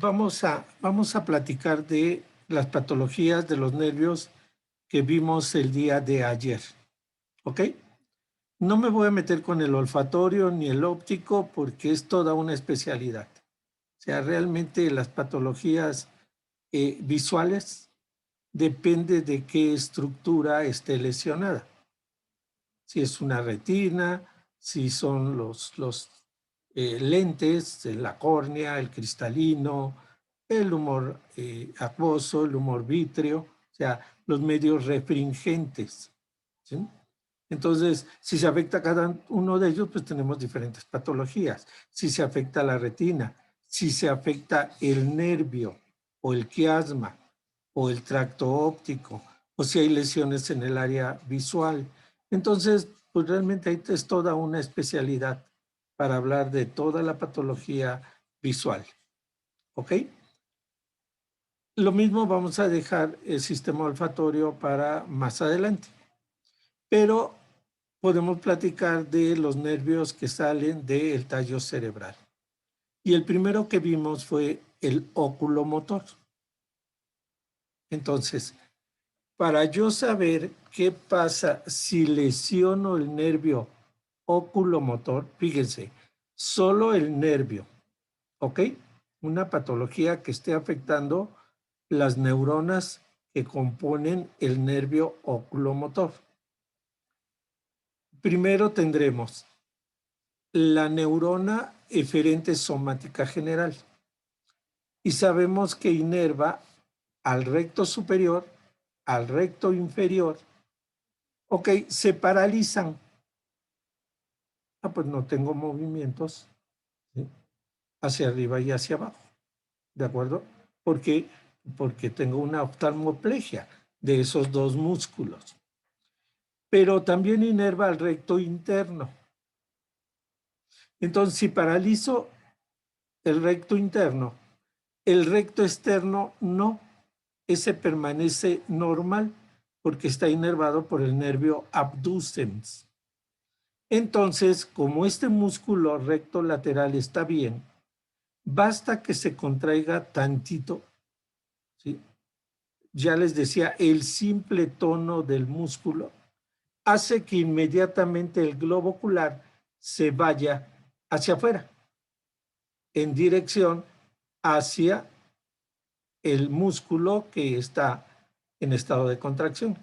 vamos a platicar de las patologías de los nervios que vimos el día de ayer, ¿ok? No me voy a meter con el olfatorio ni el óptico porque es toda una especialidad. O sea, realmente las patologías visuales depende de qué estructura esté lesionada. Si es una retina, si son los lentes, la córnea, el cristalino, el humor acuoso, el humor vítreo, o sea, los medios refringentes, ¿sí? Entonces, si se afecta a cada uno de ellos, pues tenemos diferentes patologías. Si se afecta la retina, si se afecta el nervio o el quiasma o el tracto óptico, o si hay lesiones en el área visual. Entonces, pues realmente ahí es toda una especialidad para hablar de toda la patología visual. ¿Ok? Lo mismo vamos a dejar el sistema olfatorio para más adelante. Pero podemos platicar de los nervios que salen del tallo cerebral. Y el primero que vimos fue el oculomotor. Entonces, para yo saber qué pasa si lesiono el nervio oculomotor, fíjense, solo el nervio, ¿ok? Una patología que esté afectando las neuronas que componen el nervio oculomotor. Primero tendremos la neurona eferente somática general y sabemos que inerva al recto superior, al recto inferior. Ok, se paralizan. Pues no tengo movimientos, ¿sí? Hacia arriba y hacia abajo, ¿de acuerdo? ¿Por qué? Porque tengo una oftalmoplegia de esos dos músculos. Pero también inerva al recto interno. Entonces, si paralizo el recto interno, el recto externo no, ese permanece normal porque está inervado por el nervio abducens. Entonces, como este músculo recto lateral está bien, basta que se contraiga tantito, ¿sí? Ya les decía, el simple tono del músculo hace que inmediatamente el globo ocular se vaya hacia afuera, en dirección hacia el músculo que está en estado de contracción.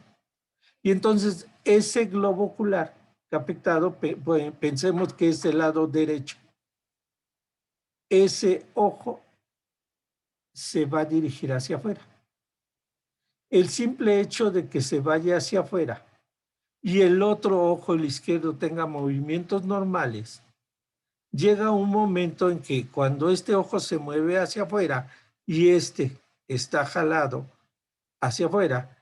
Y entonces ese globo ocular afectado, pensemos que es el lado derecho. Ese ojo se va a dirigir hacia afuera. El simple hecho de que se vaya hacia afuera y el otro ojo, el izquierdo, tenga movimientos normales, llega un momento en que cuando este ojo se mueve hacia afuera y este está jalado hacia afuera,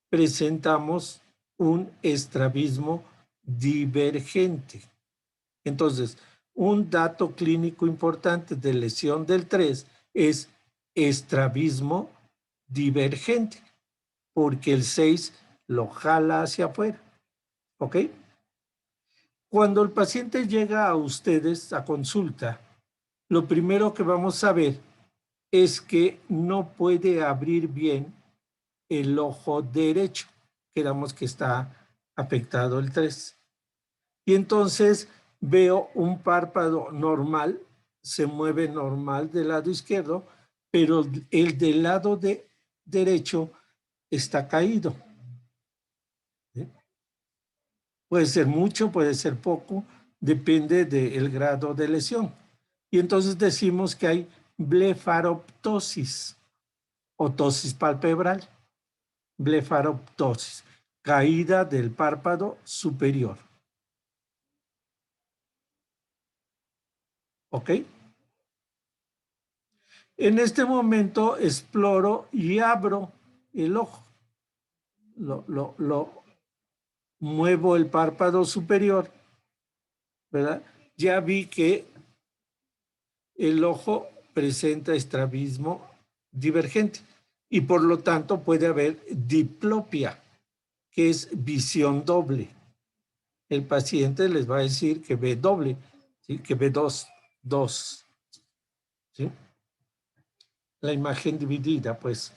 presentamos un estrabismo divergente. Entonces, un dato clínico importante de lesión del 3 es estrabismo divergente, porque el 6 lo jala hacia afuera. ¿Ok? Cuando el paciente llega a ustedes a consulta, lo primero que vamos a ver es que no puede abrir bien el ojo derecho. Quedamos que está afectado el 3. Y entonces veo un párpado normal, se mueve normal del lado izquierdo, pero el del lado derecho está caído. ¿Sí? Puede ser mucho, puede ser poco, depende del grado de lesión. Y entonces decimos que hay blefaroptosis o tosis palpebral. Blefaroptosis, caída del párpado superior. ¿Ok? En este momento exploro y abro el ojo. Lo muevo el párpado superior, ¿verdad? Ya vi que el ojo presenta estrabismo divergente y por lo tanto puede haber diplopia, que es visión doble. El paciente les va a decir que ve doble, ¿sí? Que ve dos, ¿sí? la imagen dividida, pues,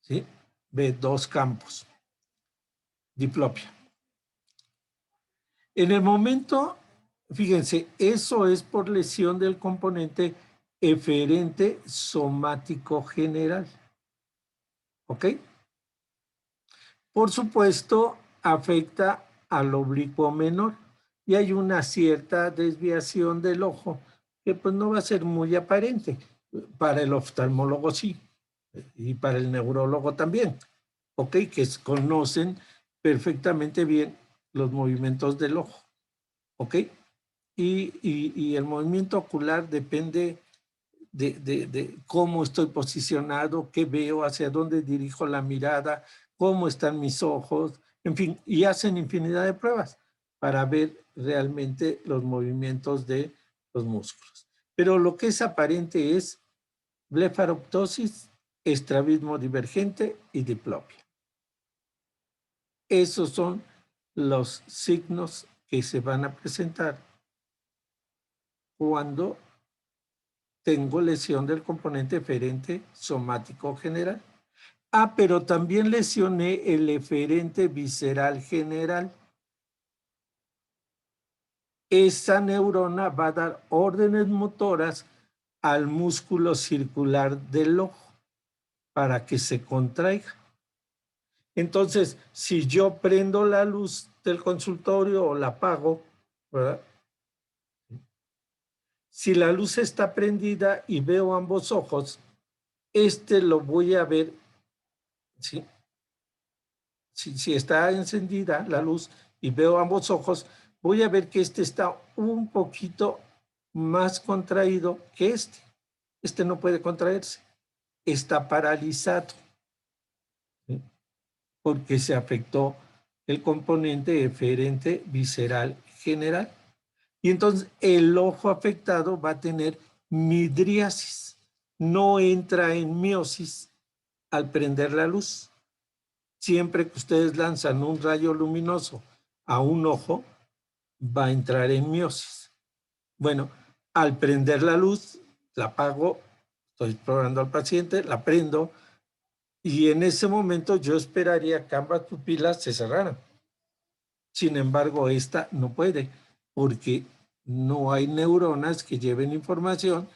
¿sí? Ve dos campos, diplopia. En el momento, fíjense, eso es por lesión del componente eferente somático general, ¿ok? Por supuesto, afecta al oblicuo menor y hay una cierta desviación del ojo que pues no va a ser muy aparente. Para el oftalmólogo sí, y para el neurólogo también, ¿ok? Que conocen perfectamente bien los movimientos del ojo, ¿ok? Y el movimiento ocular depende de cómo estoy posicionado, qué veo, hacia dónde dirijo la mirada, cómo están mis ojos, en fin, y hacen infinidad de pruebas para ver realmente los movimientos de los músculos. Pero lo que es aparente es blefaroptosis, estrabismo divergente y diplopia. Esos son los signos que se van a presentar cuando tengo lesión del componente eferente somático general. Ah, pero también lesioné el eferente visceral general. Esa neurona va a dar órdenes motoras al músculo circular del ojo para que se contraiga. Entonces, si yo prendo la luz del consultorio o la apago, ¿verdad? Si la luz está prendida y veo ambos ojos, lo voy a ver, ¿sí? Si está encendida la luz y veo ambos ojos, voy a ver que está un poquito más contraído que este. Este no puede contraerse, está paralizado, ¿sí? Porque se afectó el componente eferente visceral general. Y entonces el ojo afectado va a tener midriasis. No entra en miosis al prender la luz. Siempre que ustedes lanzan un rayo luminoso a un ojo, va a entrar en miosis. Bueno, al prender la luz, la apago, estoy probando al paciente, la prendo, y en ese momento yo esperaría que ambas pupilas se cerraran. Sin embargo, esta no puede, porque no hay neuronas que lleven información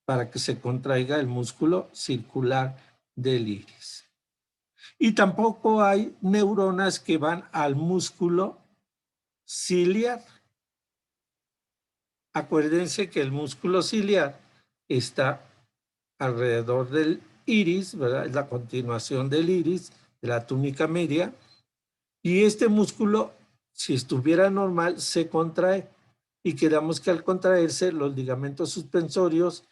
para que se contraiga el músculo circular del iris. Y tampoco hay neuronas que van al músculo ciliar. Acuérdense que el músculo ciliar está alrededor del iris, ¿verdad? Es la continuación del iris, de la túnica media, y este músculo, si estuviera normal, se contrae, y quedamos que al contraerse los ligamentos suspensorios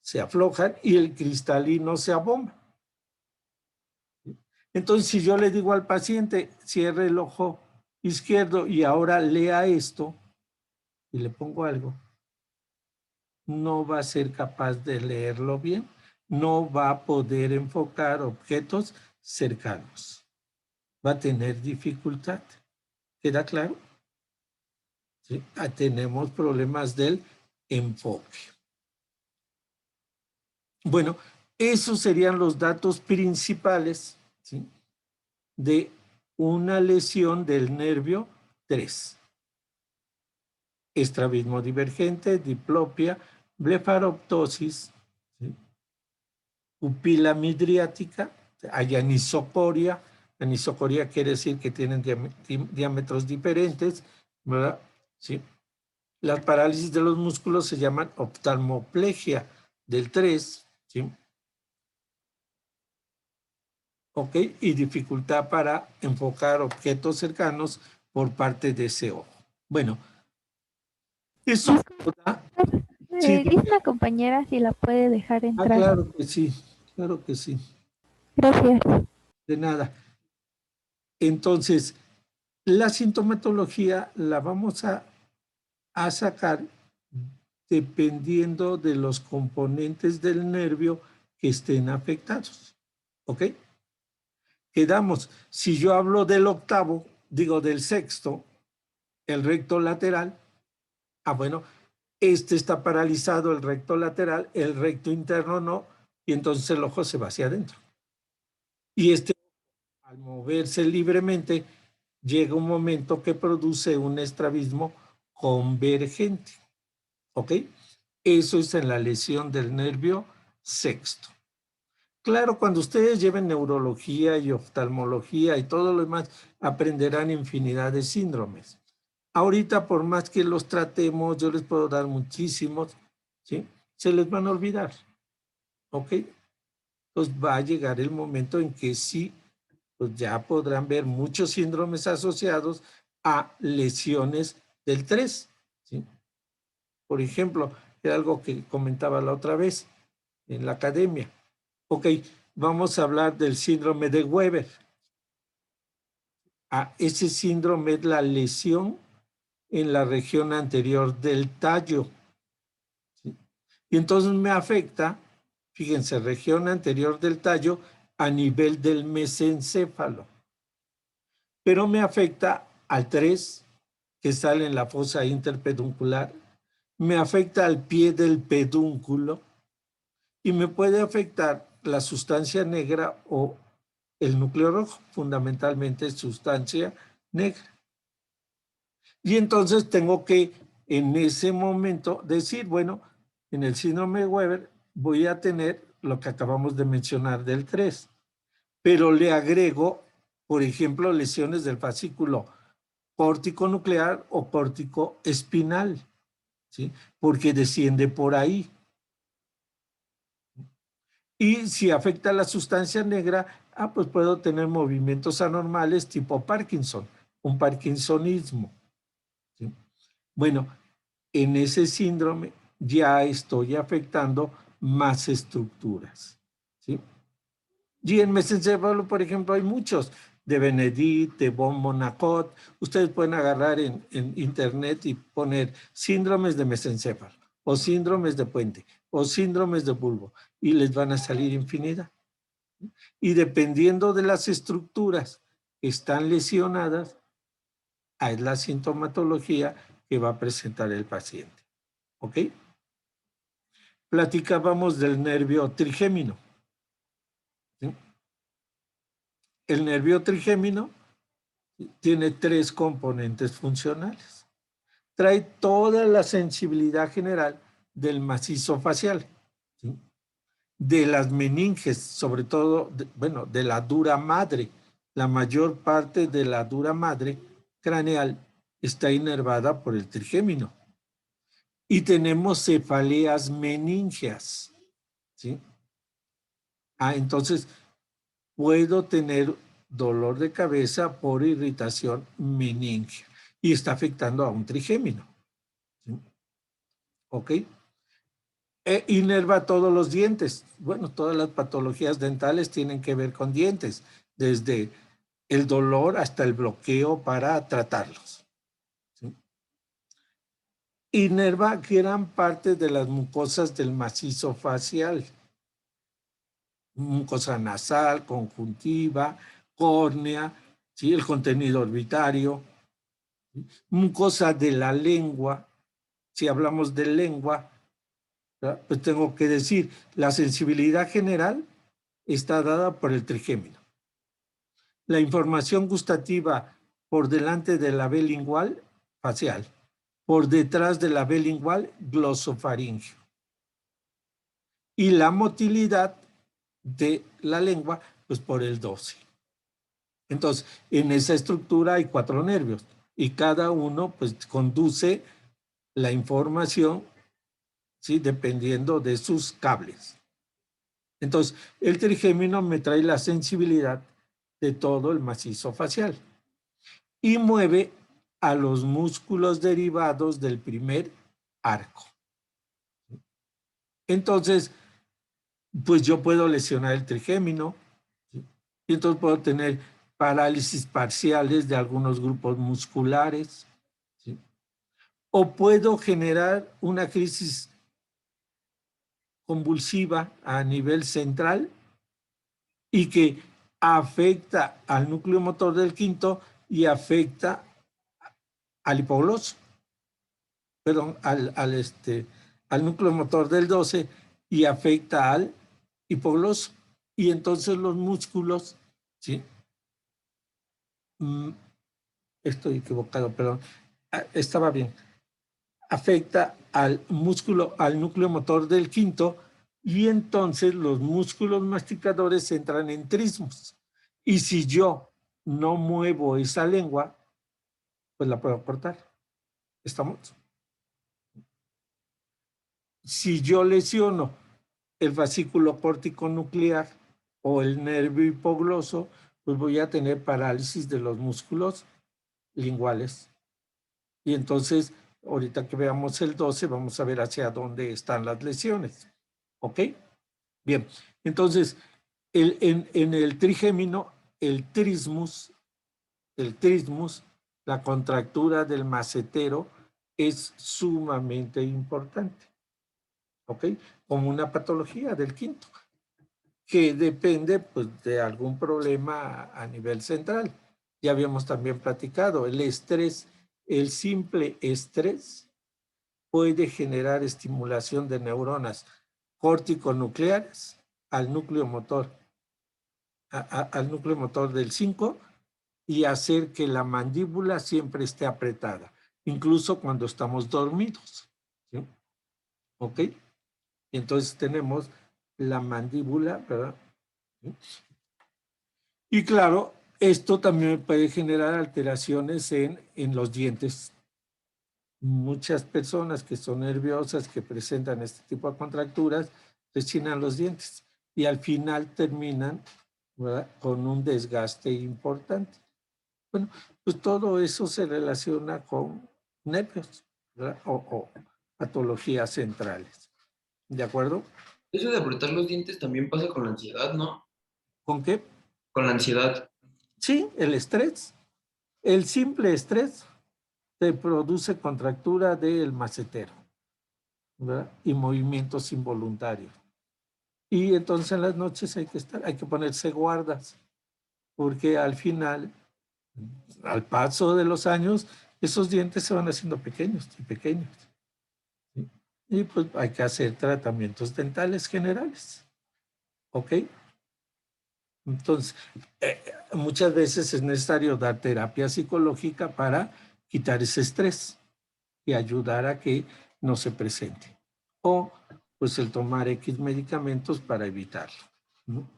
se aflojan y el cristalino se abomba. Entonces, si yo le digo al paciente, cierre el ojo izquierdo y ahora lea esto, y le pongo algo, no va a ser capaz de leerlo bien, no va a poder enfocar objetos cercanos, va a tener dificultad. ¿Queda claro? ¿Sí? Tenemos problemas del enfoque. Bueno, esos serían los datos principales, ¿sí?, de una lesión del nervio 3. Estrabismo divergente, diplopia, blefaroptosis, ¿sí?, pupila midriática, hay anisocoria. Anisocoria quiere decir que tienen diámetros diferentes, ¿verdad? ¿Sí? Las parálisis de los músculos se llaman oftalmoplegia del 3, ¿sí? ¿Ok? Y dificultad para enfocar objetos cercanos por parte de ese ojo. Bueno, eso da... Sí, Dice una compañera si la puede dejar entrar. claro que sí, claro que sí. Gracias. De nada. Entonces, la sintomatología la vamos a sacar dependiendo de los componentes del nervio que estén afectados. ¿Ok? Quedamos, si yo hablo del octavo, digo del sexto, el recto lateral, bueno, este está paralizado, el recto lateral, el recto interno no, y entonces el ojo se va hacia adentro. Y al moverse libremente, llega un momento que produce un estrabismo convergente. ¿Ok? Eso es en la lesión del nervio sexto. Claro, cuando ustedes lleven neurología y oftalmología y todo lo demás, aprenderán infinidad de síndromes. Ahorita, por más que los tratemos, yo les puedo dar muchísimos, ¿sí? Se les van a olvidar. ¿Ok? Pues va a llegar el momento en que sí, pues ya podrán ver muchos síndromes asociados a lesiones del 3. ¿Sí? Por ejemplo, era algo que comentaba la otra vez en la academia. Ok, vamos a hablar del síndrome de Weber. Ese síndrome es la lesión en la región anterior del tallo. ¿Sí? Y entonces me afecta, fíjense, región anterior del tallo a nivel del mesencéfalo. Pero me afecta al 3, que sale en la fosa interpeduncular, me afecta al pie del pedúnculo y me puede afectar la sustancia negra o el núcleo rojo, fundamentalmente sustancia negra. Y entonces tengo que en ese momento decir, bueno, en el síndrome de Weber voy a tener lo que acabamos de mencionar del 3, pero le agrego, por ejemplo, lesiones del fascículo córtico nuclear o córtico espinal, ¿sí? Porque desciende por ahí. Y si afecta la sustancia negra, pues puedo tener movimientos anormales tipo Parkinson, un parkinsonismo. ¿Sí? Bueno, en ese síndrome ya estoy afectando más estructuras. ¿Sí? Y en mesencéfalo, por ejemplo, hay muchos, de Benedict, de von Monacot. Ustedes pueden agarrar en internet y poner síndromes de mesencéfalo, o síndromes de puente, o síndromes de bulbo, y les van a salir infinidad. Y dependiendo de las estructuras que están lesionadas, es la sintomatología que va a presentar el paciente. ¿Ok? Platicábamos del nervio trigémino. ¿Sí? El nervio trigémino tiene 3 componentes funcionales. Trae toda la sensibilidad general del macizo facial, ¿sí? De las meninges, sobre todo, bueno, de la dura madre. La mayor parte de la dura madre craneal está inervada por el trigémino. Y tenemos cefaleas meningeas, ¿sí? Entonces, puedo tener dolor de cabeza por irritación meningea y está afectando a un trigémino. ¿Sí? ¿Ok? Inerva todos los dientes. Bueno, todas las patologías dentales tienen que ver con dientes, desde el dolor hasta el bloqueo para tratarlos. ¿Sí? Inerva gran parte de las mucosas del macizo facial. Mucosa nasal, conjuntiva, córnea, ¿sí? El contenido orbitario, ¿sí? Mucosa de la lengua. Si hablamos de lengua, ¿verdad? Pues tengo que decir, la sensibilidad general está dada por el trigémino. La información gustativa por delante de la B lingual facial, por detrás de la B lingual glosofaringeo. Y la motilidad de la lengua, pues por el 12. Entonces, en esa estructura hay 4 nervios y cada uno pues conduce la información, ¿sí? Dependiendo de sus cables. Entonces, el trigémino me trae la sensibilidad de todo el macizo facial y mueve a los músculos derivados del primer arco. Entonces, pues yo puedo lesionar el trigémino, ¿sí? Y entonces puedo tener parálisis parciales de algunos grupos musculares, ¿sí? O puedo generar una crisis convulsiva a nivel central y que afecta al núcleo motor del quinto y afecta al hipogloso, perdón, al núcleo motor del 12 y afecta al hipogloso. Y entonces los músculos, ¿sí? Estoy equivocado, perdón. Estaba bien. Afecta al músculo, al núcleo motor del quinto, y entonces los músculos masticadores entran en trismos. Y si yo no muevo esa lengua, pues la puedo cortar. ¿Estamos? Si yo lesiono el fascículo córtico nuclear o el nervio hipogloso, pues voy a tener parálisis de los músculos linguales. Y entonces, ahorita que veamos el 12, vamos a ver hacia dónde están las lesiones. ¿Ok? Bien, entonces, en el trigémino, el trismus, la contractura del macetero es sumamente importante. ¿Ok? Como una patología del quinto, que depende pues, de algún problema a nivel central. Ya habíamos también platicado, el estrés, el simple estrés puede generar estimulación de neuronas corticonucleares al núcleo motor, al núcleo motor del 5 y hacer que la mandíbula siempre esté apretada, incluso cuando estamos dormidos. ¿Sí? ¿Ok? Entonces tenemos la mandíbula, ¿verdad? Y claro, esto también puede generar alteraciones en los dientes. Muchas personas que son nerviosas, que presentan este tipo de contracturas, rechinan los dientes y al final terminan, ¿verdad?, con un desgaste importante. Bueno, pues todo eso se relaciona con nervios, ¿verdad?, o patologías centrales. ¿De acuerdo? Eso de apretar los dientes también pasa con la ansiedad, ¿no? ¿Con qué? Con la ansiedad. Sí, el estrés. El simple estrés te produce contractura del macetero, ¿verdad?, y movimientos involuntarios. Y entonces en las noches hay que ponerse guardas, porque al final, al paso de los años, esos dientes se van haciendo pequeños y pequeños. ¿Sí? Y pues hay que hacer tratamientos dentales generales. ¿Ok? Entonces, muchas veces es necesario dar terapia psicológica para quitar ese estrés y ayudar a que no se presente. O pues el tomar X medicamentos para evitarlo, ¿no?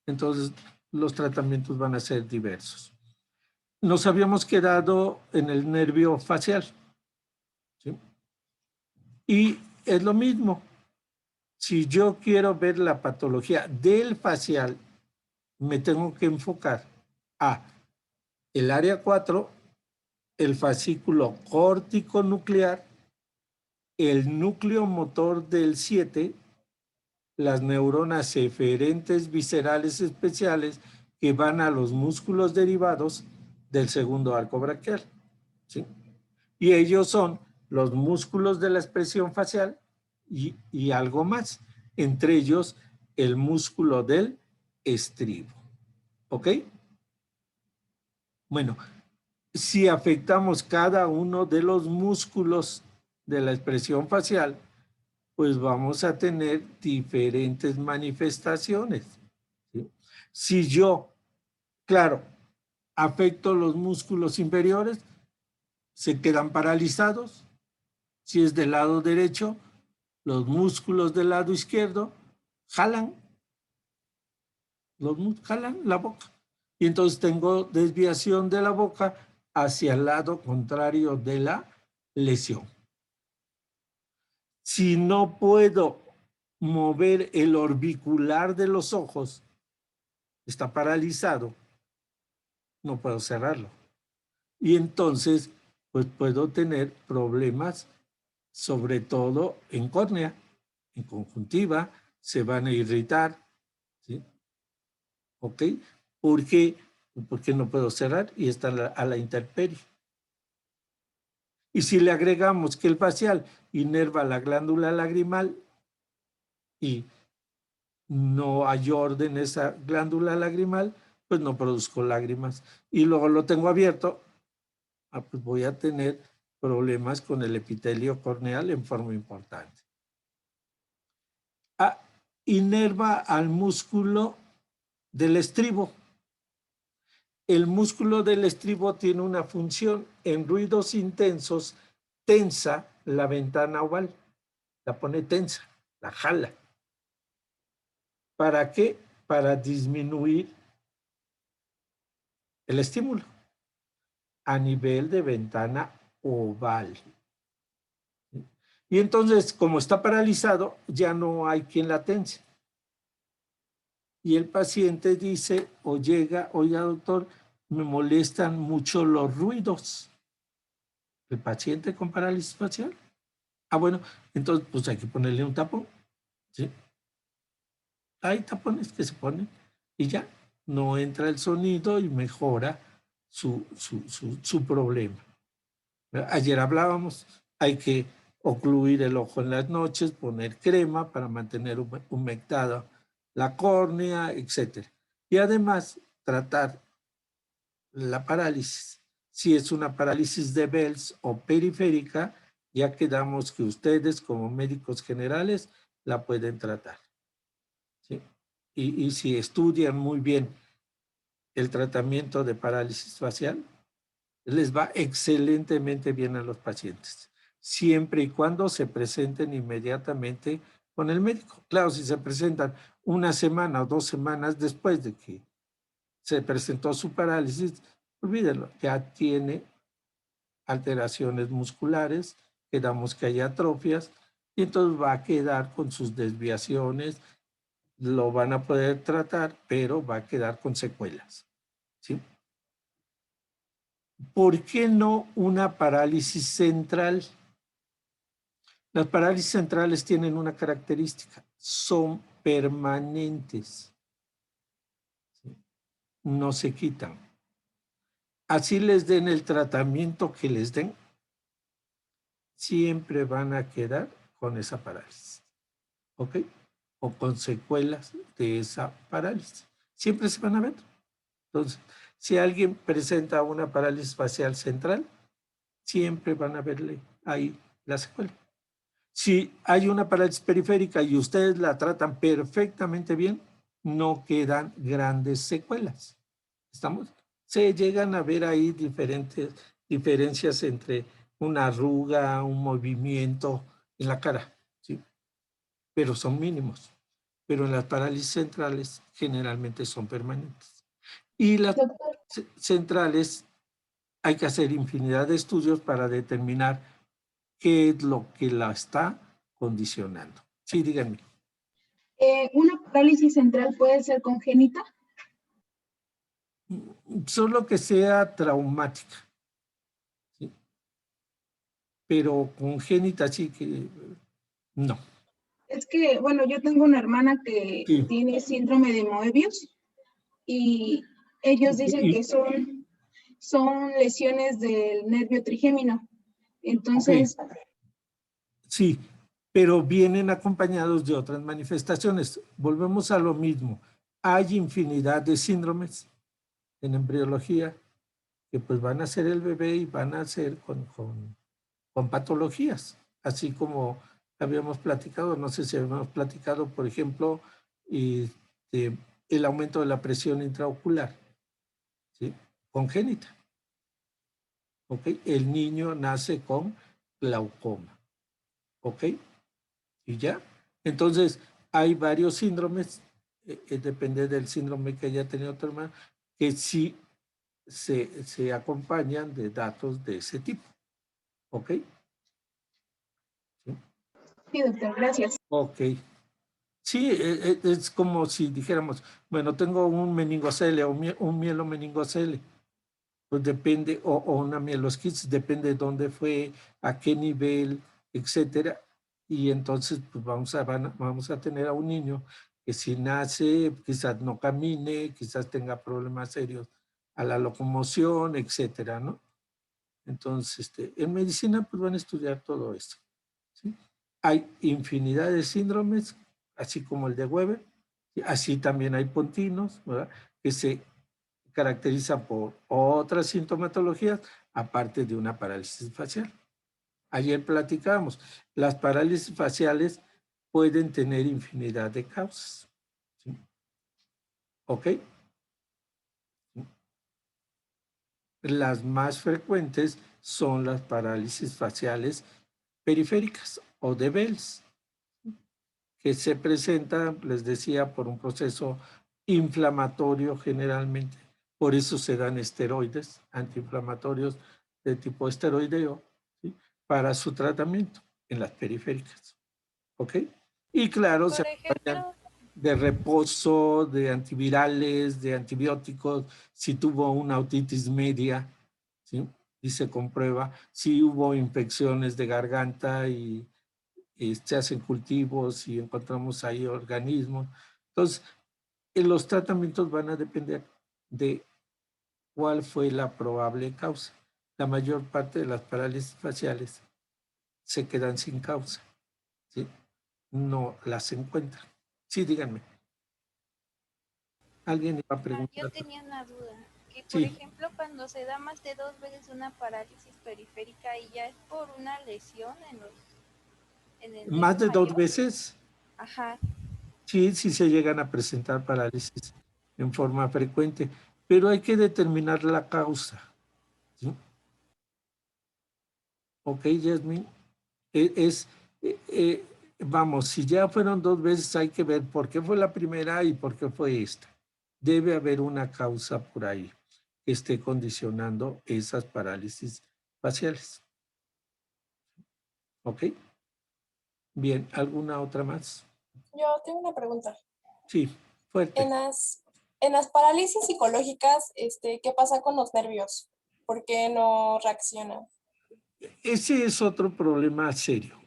Entonces, los tratamientos van a ser diversos. Nos habíamos quedado en el nervio facial, ¿sí? Y es lo mismo. Si yo quiero ver la patología del facial, me tengo que enfocar a el área 4, el fascículo córtico nuclear, el núcleo motor del 7, las neuronas eferentes viscerales especiales que van a los músculos derivados del segundo arco braquial, ¿sí? Y ellos son los músculos de la expresión facial y algo más, entre ellos el músculo del estribo. ¿Ok? Bueno, si afectamos cada uno de los músculos de la expresión facial, pues vamos a tener diferentes manifestaciones, ¿sí? Si yo, claro, afecto los músculos inferiores, se quedan paralizados. Si es del lado derecho, los músculos del lado izquierdo jalan, jalan la boca. Y entonces tengo desviación de la boca hacia el lado contrario de la lesión. Si no puedo mover el orbicular de los ojos, está paralizado, no puedo cerrarlo. Y entonces, pues puedo tener problemas, sobre todo en córnea, en conjuntiva, se van a irritar, ¿sí? ¿Ok? Porque no puedo cerrar y está a la intemperie. Y si le agregamos que el facial inerva la glándula lagrimal y no hay orden esa glándula lagrimal, pues no produzco lágrimas. Y luego lo tengo abierto, pues voy a tener problemas con el epitelio corneal en forma importante. inerva al músculo del estribo. El músculo del estribo tiene una función. En ruidos intensos, tensa la ventana oval. La pone tensa, la jala. ¿Para qué? Para disminuir el estímulo a nivel de ventana oval. Y entonces, como está paralizado, ya no hay quien la tense. Y el paciente dice o llega, oiga doctor, me molestan mucho los ruidos. El paciente con parálisis facial. Ah, bueno, entonces pues hay que ponerle un tapón. ¿Sí? Hay tapones que se ponen y ya no entra el sonido y mejora su problema. Ayer hablábamos, hay que ocluir el ojo en las noches, poner crema para mantener humectada la córnea, etc. Y además tratar la parálisis. Si es una parálisis de Bell's o periférica, ya quedamos que ustedes como médicos generales la pueden tratar. ¿Sí? Y si estudian muy bien el tratamiento de parálisis facial, les va excelentemente bien a los pacientes, siempre y cuando se presenten inmediatamente con el médico. Claro, si se presentan una semana o 2 semanas después de que se presentó su parálisis, olvídenlo, ya tiene alteraciones musculares, quedamos que hay atrofias, y entonces va a quedar con sus desviaciones, lo van a poder tratar, pero va a quedar con secuelas. ¿Sí? ¿Por qué no una parálisis central? Las parálisis centrales tienen una característica, son permanentes, ¿sí? No se quitan. Así les den el tratamiento que les den, siempre van a quedar con esa parálisis, ¿ok? O con secuelas de esa parálisis. Siempre se van a ver. Entonces, si alguien presenta una parálisis facial central, siempre van a verle ahí la secuela. Si hay una parálisis periférica y ustedes la tratan perfectamente bien, no quedan grandes secuelas. ¿Estamos? Se llegan a ver ahí diferentes diferencias entre una arruga, un movimiento en la cara, ¿sí? Pero son mínimos. Pero en las parálisis centrales generalmente son permanentes. Y las Doctor, centrales hay que hacer infinidad de estudios para determinar qué es lo que la está condicionando. Sí, díganme. ¿una parálisis central puede ser congénita? Solo que sea traumática, ¿sí? Pero congénita sí que no. Es que, bueno, yo tengo una hermana que Sí. tiene síndrome de Moebius y ellos dicen que Y, son lesiones del nervio trigémino. Entonces, sí, pero vienen acompañados de otras manifestaciones. Volvemos a lo mismo. Hay infinidad de síndromes en embriología que pues van a ser el bebé y van a ser con patologías, así como habíamos platicado, no sé si habíamos platicado, por ejemplo, el aumento de la presión intraocular, ¿sí? Congénita. ¿Ok? El niño nace con glaucoma. ¿Ok? Y ya. Entonces, hay varios síndromes, depende del síndrome que haya tenido tu hermano, que sí se acompañan de datos de ese tipo. ¿Ok? ¿Sí? sí, doctor, gracias. Ok. Sí, es como si dijéramos, bueno, tengo un meningocele o un mielomeningocele. Pues depende, o una mielosquisis, depende de dónde fue, a qué nivel, etcétera. Y entonces, pues vamos a tener a un niño que si nace, quizás no camine, quizás tenga problemas serios a la locomoción, etcétera, ¿no? Entonces, en medicina, pues van a estudiar todo esto, ¿sí? Hay infinidad de síndromes, así como el de Weber, así también hay pontinos, ¿verdad? Que se caracterizan por otras sintomatologías, aparte de una parálisis facial. Ayer platicábamos, las parálisis faciales pueden tener infinidad de causas. ¿Sí? ¿Ok? Las más frecuentes son las parálisis faciales periféricas o de Bell's, que se presentan, les decía, por un proceso inflamatorio generalmente. Por eso se dan esteroides antiinflamatorios de tipo esteroideo, ¿sí?, para su tratamiento en las periféricas. ¿Ok? Y claro, se Por acompañan ejemplo, de reposo, de antivirales, de antibióticos, si tuvo una otitis media, ¿sí?, y se comprueba si hubo infecciones de garganta y se hacen cultivos y encontramos ahí organismos. Entonces, los tratamientos van a depender de cuál fue la probable causa. La mayor parte de las parálisis faciales se quedan sin causa, ¿sí? No las encuentran. Sí, díganme. ¿Alguien iba a yo preguntar? tenía una duda, que por Sí, ejemplo cuando se da más de 2 veces una parálisis periférica y ya es por una lesión en el más nervio de 2 mayor, veces, ajá, sí, sí se llegan a presentar parálisis en forma frecuente, pero hay que determinar la causa, ¿sí? Ok, Yasmin. Es, vamos, si ya fueron 2 veces, hay que ver por qué fue la primera y por qué fue esta. Debe haber una causa por ahí que esté condicionando esas parálisis faciales. ¿Ok? Bien, ¿alguna otra más? Yo tengo una pregunta. Sí, fuerte. En las parálisis psicológicas, ¿qué pasa con los nervios? ¿Por qué no reaccionan? Ese es otro problema serio,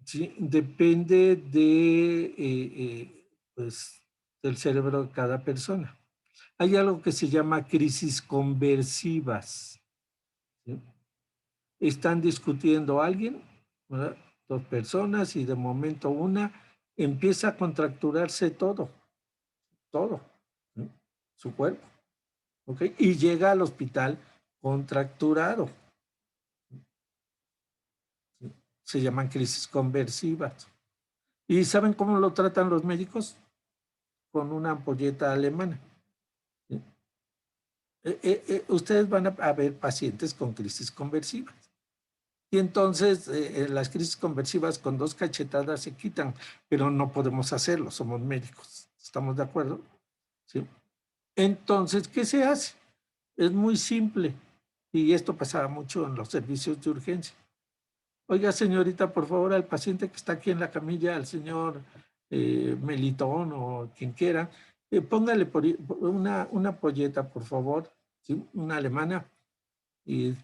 ¿sí? Depende de, pues, del cerebro de cada persona. Hay algo que se llama crisis conversivas, ¿sí? Están discutiendo a alguien, ¿verdad?, 2 personas, y de momento una empieza a contracturarse todo, ¿sí?, su cuerpo, ¿ok? Y llega al hospital contracturado, ¿sí? Se llaman crisis conversivas. ¿Y saben cómo lo tratan los médicos? Con una ampolleta alemana, ¿sí? Ustedes van a ver pacientes con crisis conversivas. Y entonces las crisis conversivas con 2 cachetadas se quitan, pero no podemos hacerlo, somos médicos. ¿Estamos de acuerdo? ¿Sí? Entonces, ¿qué se hace? Es muy simple, y esto pasaba mucho en los servicios de urgencia. Oiga, señorita, por favor, al paciente que está aquí en la camilla, al señor Melitón o quien quiera, póngale una ampolleta, por favor, ¿sí?, una alemana, y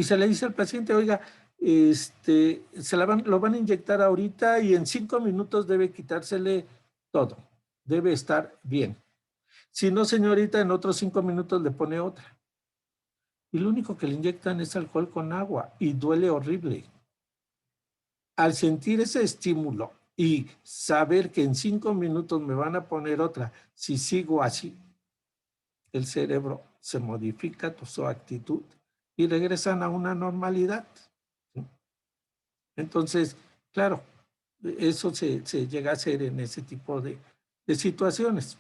se le dice al paciente, oiga, lo van a inyectar ahorita y en 5 minutos debe quitársele todo, debe estar bien. Si no, señorita, en otros 5 minutos le pone otra. Y lo único que le inyectan es alcohol con agua y duele horrible. Al sentir ese estímulo y saber que en 5 minutos me van a poner otra, si sigo así, el cerebro se modifica su actitud y regresan a una normalidad, ¿sí? Entonces, claro, eso se llega a hacer en ese tipo de situaciones.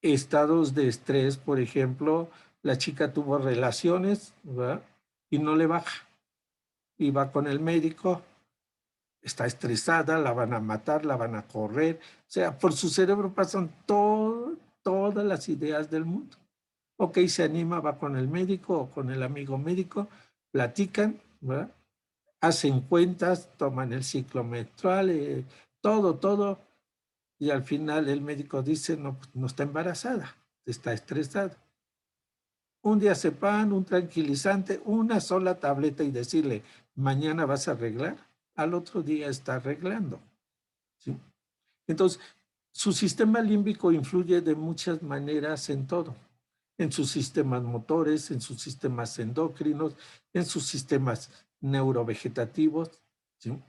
Estados de estrés, por ejemplo, la chica tuvo relaciones, ¿verdad?, y no le baja. Y va con el médico, está estresada, la van a matar, la van a correr. O sea, por su cerebro pasan todas las ideas del mundo. Ok, se anima, va con el médico o con el amigo médico, platican, ¿verdad?, hacen cuentas, toman el ciclo menstrual, todo, y al final el médico dice, no, pues no está embarazada, está estresada. Un diazepam, un tranquilizante, una sola tableta y decirle, mañana vas a arreglar, al otro día está arreglando, ¿sí? Entonces, su sistema límbico influye de muchas maneras en todo, en sus sistemas motores, en sus sistemas endocrinos, en sus sistemas neurovegetativos, ¿sí?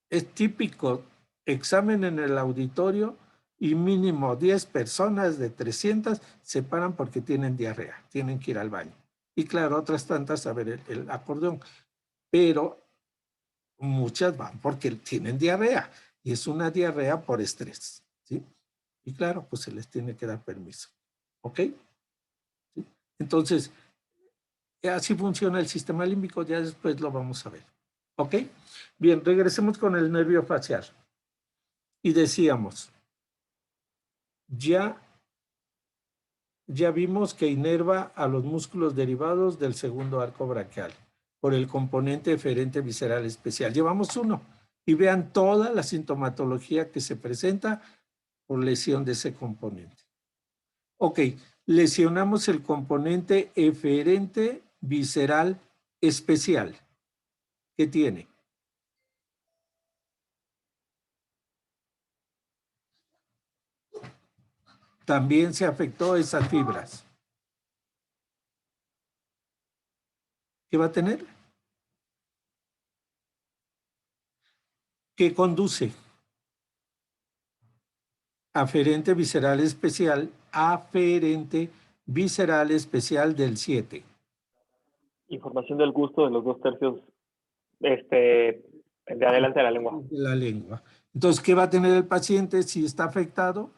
Es típico examen en el auditorio y mínimo 10 personas de 300 se paran porque tienen diarrea, tienen que ir al baño. Y claro, otras tantas a ver el acordeón. Pero Muchas van porque tienen diarrea y es una diarrea por estrés, ¿sí? Y claro, pues se les tiene que dar permiso, ¿ok? ¿Sí? Entonces, así funciona el sistema límbico, ya después lo vamos a ver, ¿ok? Bien, regresemos con el nervio facial. Y decíamos, ya vimos que inerva a los músculos derivados del segundo arco braquial por el componente eferente visceral especial. Llevamos uno y vean toda la sintomatología que se presenta por lesión de ese componente. Ok, lesionamos el componente eferente visceral especial. ¿Qué tiene? También se afectó esas fibras. ¿Qué va a tener? ¿Qué conduce? Aferente visceral especial, aferente visceral especial del 7. Información del gusto de los 2/3 de adelante de la lengua. De la lengua. Entonces, ¿qué va a tener el paciente si está afectado?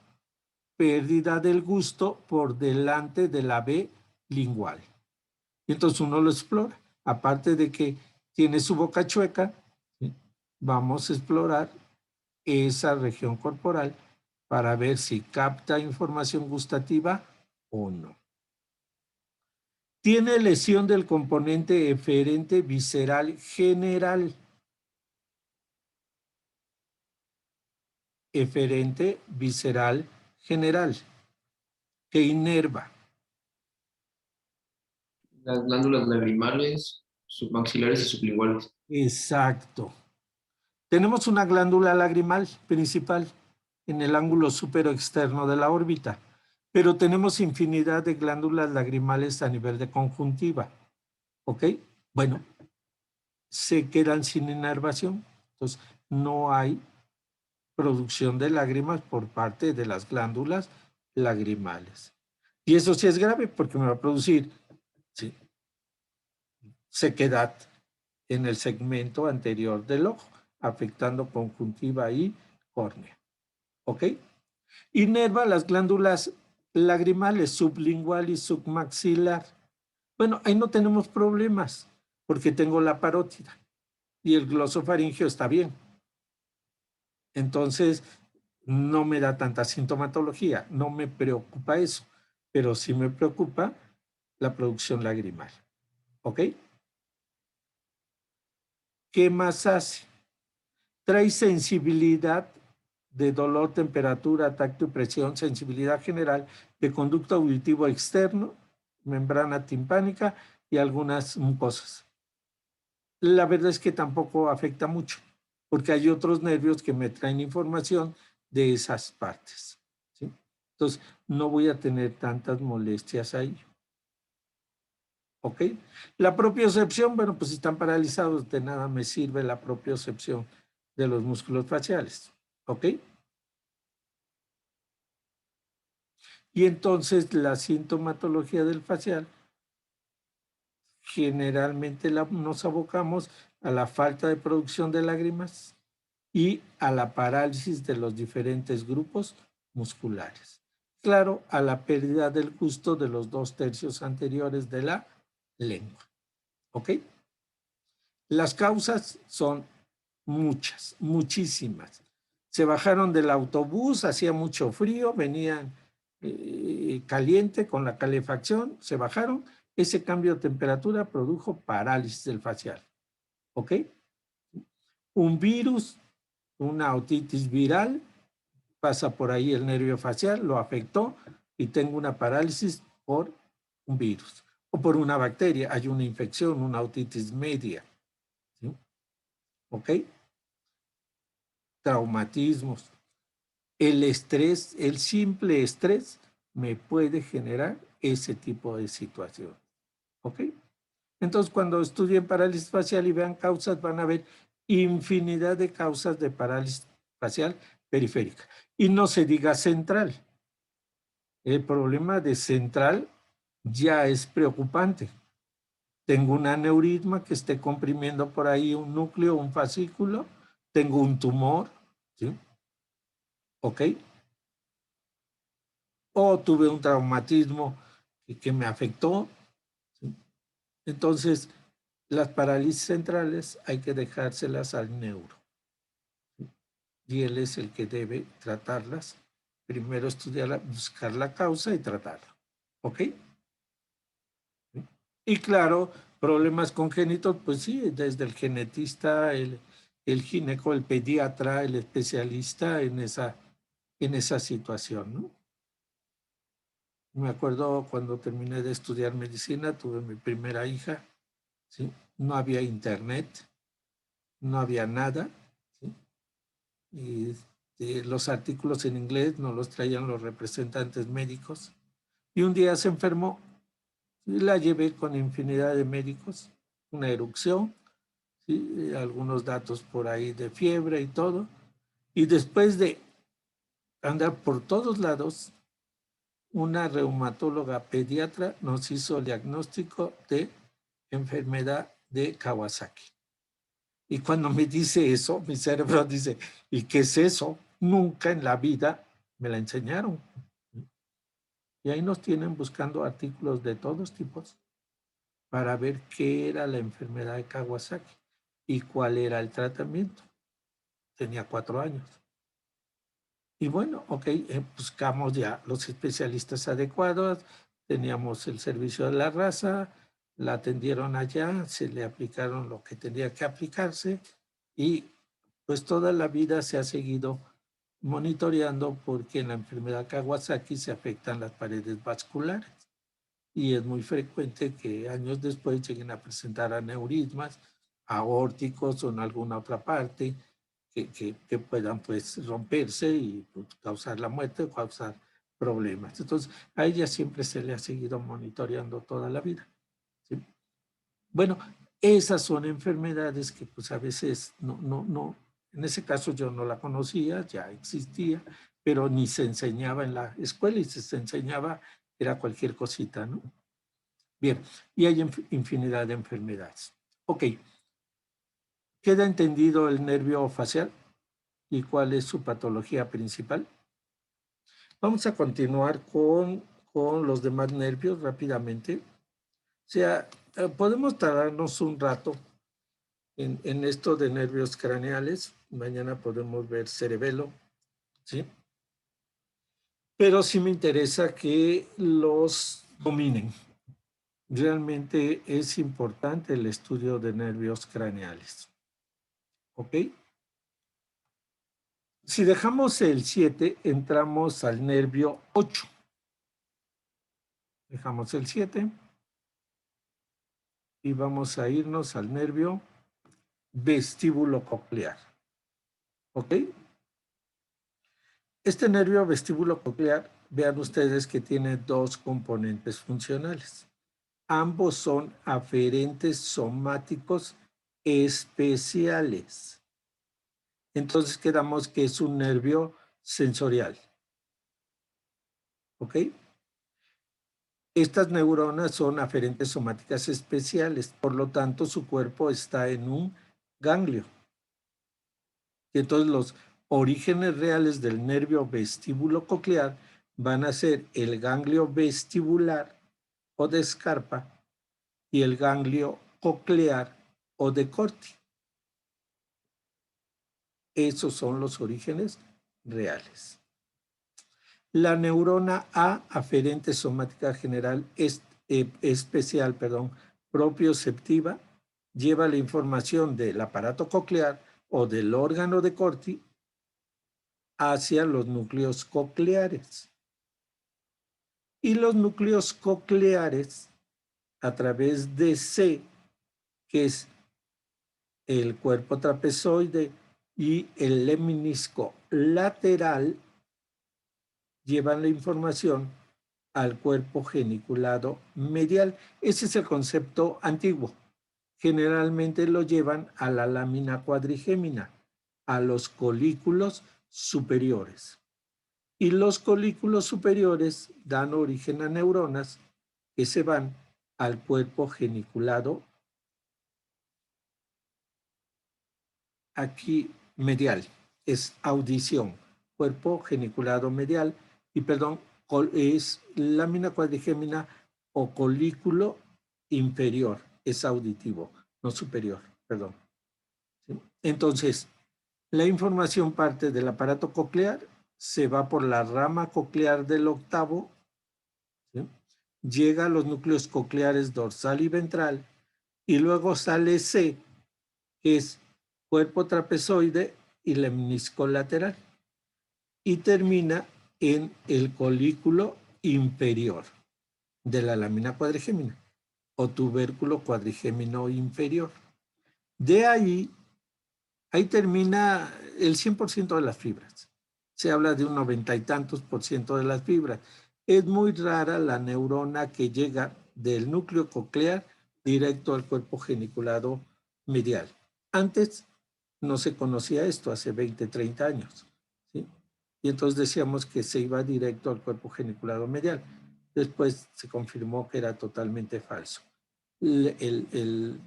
Pérdida del gusto por delante de la B lingual. Y entonces uno lo explora. Aparte de que tiene su boca chueca, ¿sí? Vamos a explorar esa región corporal para ver si capta información gustativa o no. Tiene lesión del componente eferente visceral general. Eferente visceral general, que inerva. Las glándulas lagrimales, submaxilares y sublinguales. Exacto. Tenemos una glándula lagrimal principal en el ángulo superoexterno de la órbita, pero tenemos infinidad de glándulas lagrimales a nivel de conjuntiva. ¿Ok? Bueno, se quedan sin inervación. Entonces, no hay producción de lágrimas por parte de las glándulas lagrimales. Y eso sí es grave porque me va a producir, ¿sí?, sequedad en el segmento anterior del ojo, afectando conjuntiva y córnea. ¿Ok? Inerva las glándulas lagrimales sublingual y submaxilar. Bueno, ahí no tenemos problemas porque tengo la parótida y el glosofaringeo está bien. Entonces, no me da tanta sintomatología, no me preocupa eso, pero sí me preocupa la producción lagrimal. ¿Ok? ¿Qué más hace? Trae sensibilidad de dolor, temperatura, tacto y presión, sensibilidad general de conducto auditivo externo, membrana timpánica y algunas mucosas. La verdad es que tampoco afecta mucho, porque hay otros nervios que me traen información de esas partes, ¿sí? Entonces, no voy a tener tantas molestias ahí. ¿Ok? La propiocepción, bueno, pues si están paralizados, de nada me sirve la propiocepción de los músculos faciales. ¿Ok? Y entonces la sintomatología del facial, generalmente nos abocamos a la falta de producción de lágrimas y a la parálisis de los diferentes grupos musculares. Claro, a la pérdida del gusto de los 2/3 anteriores de la lengua. ¿Ok? Las causas son muchas, muchísimas. Se bajaron del autobús, hacía mucho frío, venían caliente con la calefacción, se bajaron. Ese cambio de temperatura produjo parálisis del facial. ¿Ok? Un virus, una otitis viral, pasa por ahí el nervio facial, lo afectó y tengo una parálisis por un virus o por una bacteria. Hay una infección, una otitis media. ¿Sí? ¿Ok? Traumatismos. El estrés, el simple estrés me puede generar ese tipo de situación. ¿Ok? Entonces, cuando estudien parálisis facial y vean causas, van a ver infinidad de causas de parálisis facial periférica. Y no se diga central. El problema de central ya es preocupante, tengo un aneurisma que esté comprimiendo por ahí un núcleo, un fascículo, tengo un tumor, ¿sí? ¿Ok? O tuve un traumatismo que me afectó, ¿sí? Entonces, las parálisis centrales hay que dejárselas al neuro. Y él es el que debe tratarlas. Primero estudiarla, buscar la causa y tratarla. ¿Ok? Y claro, problemas congénitos, pues sí, desde el genetista, el gineco, el pediatra, el especialista en esa situación, ¿no? Me acuerdo cuando terminé de estudiar medicina, tuve mi primera hija, ¿sí? No había internet, no había nada, ¿sí? Y los artículos en inglés nos los traían los representantes médicos. Y un día se enfermó y la llevé con infinidad de médicos, una erupción, ¿sí? Algunos datos por ahí de fiebre y todo. Y después de andar por todos lados, una reumatóloga pediatra nos hizo el diagnóstico de enfermedad de Kawasaki. Y cuando me dice eso, mi cerebro dice, ¿y qué es eso? Nunca en la vida me la enseñaron. Y ahí nos tienen buscando artículos de todos tipos para ver qué era la enfermedad de Kawasaki y cuál era el tratamiento. Tenía 4 años. Y bueno, ok, buscamos ya los especialistas adecuados, teníamos el servicio de la raza, la atendieron allá, se le aplicaron lo que tenía que aplicarse y pues toda la vida se ha seguido monitoreando porque en la enfermedad Kawasaki se afectan las paredes vasculares y es muy frecuente que años después lleguen a presentar aneurismas aórticos o en alguna otra parte que puedan pues romperse y pues, causar la muerte o causar problemas. Entonces, a ella siempre se le ha seguido monitoreando toda la vida, ¿sí? Bueno, esas son enfermedades que pues a veces no, en ese caso yo no la conocía, ya existía, pero ni se enseñaba en la escuela y si se enseñaba era cualquier cosita, ¿no? Bien, y hay infinidad de enfermedades. Ok, ¿queda entendido el nervio facial y cuál es su patología principal? Vamos a continuar con los demás nervios rápidamente. O sea, podemos tardarnos un rato en esto de nervios craneales. Mañana podemos ver cerebelo, ¿sí? Pero sí me interesa que los dominen. Realmente es importante el estudio de nervios craneales. ¿Ok? Si dejamos el 7, entramos al nervio 8. Dejamos el 7 y vamos a irnos al nervio vestíbulo coclear. ¿Ok? Este nervio vestíbulo coclear, vean ustedes que tiene 2 componentes funcionales. Ambos son aferentes somáticos especiales. Entonces quedamos que es un nervio sensorial. ¿Ok? Estas neuronas son aferentes somáticas especiales, por lo tanto su cuerpo está en un ganglio. Y entonces los orígenes reales del nervio vestíbulo coclear van a ser el ganglio vestibular o de Scarpa y el ganglio coclear o de Corti. Esos son los orígenes reales. La neurona A, aferente somática general especial, propioceptiva, lleva la información del aparato coclear o del órgano de Corti hacia los núcleos cocleares. Y los núcleos cocleares, a través de C, que es el cuerpo trapezoide y el lemnisco lateral, llevan la información al cuerpo geniculado medial. Ese es el concepto antiguo. Generalmente lo llevan a la lámina cuadrigémina, a los colículos superiores. Y los colículos superiores dan origen a neuronas que se van al cuerpo geniculado aquí medial, es audición, cuerpo geniculado medial, y perdón, es lámina cuadrigémina o colículo inferior, es auditivo, no superior, perdón. ¿Sí? Entonces, la información parte del aparato coclear, se va por la rama coclear del octavo, ¿sí? Llega a los núcleos cocleares dorsal y ventral, y luego sale C, que es cuerpo trapezoide y lemnisco lateral, y termina en el colículo inferior de la lámina cuadrigémina o tubérculo cuadrigémino inferior. De ahí termina el 100% de las fibras. Se habla de un 90 y tantos % de las fibras. Es muy rara la neurona que llega del núcleo coclear directo al cuerpo geniculado medial. Antes no se conocía esto, hace 20, 30 años. ¿Sí? Y entonces decíamos que se iba directo al cuerpo geniculado medial. Después se confirmó que era totalmente falso. El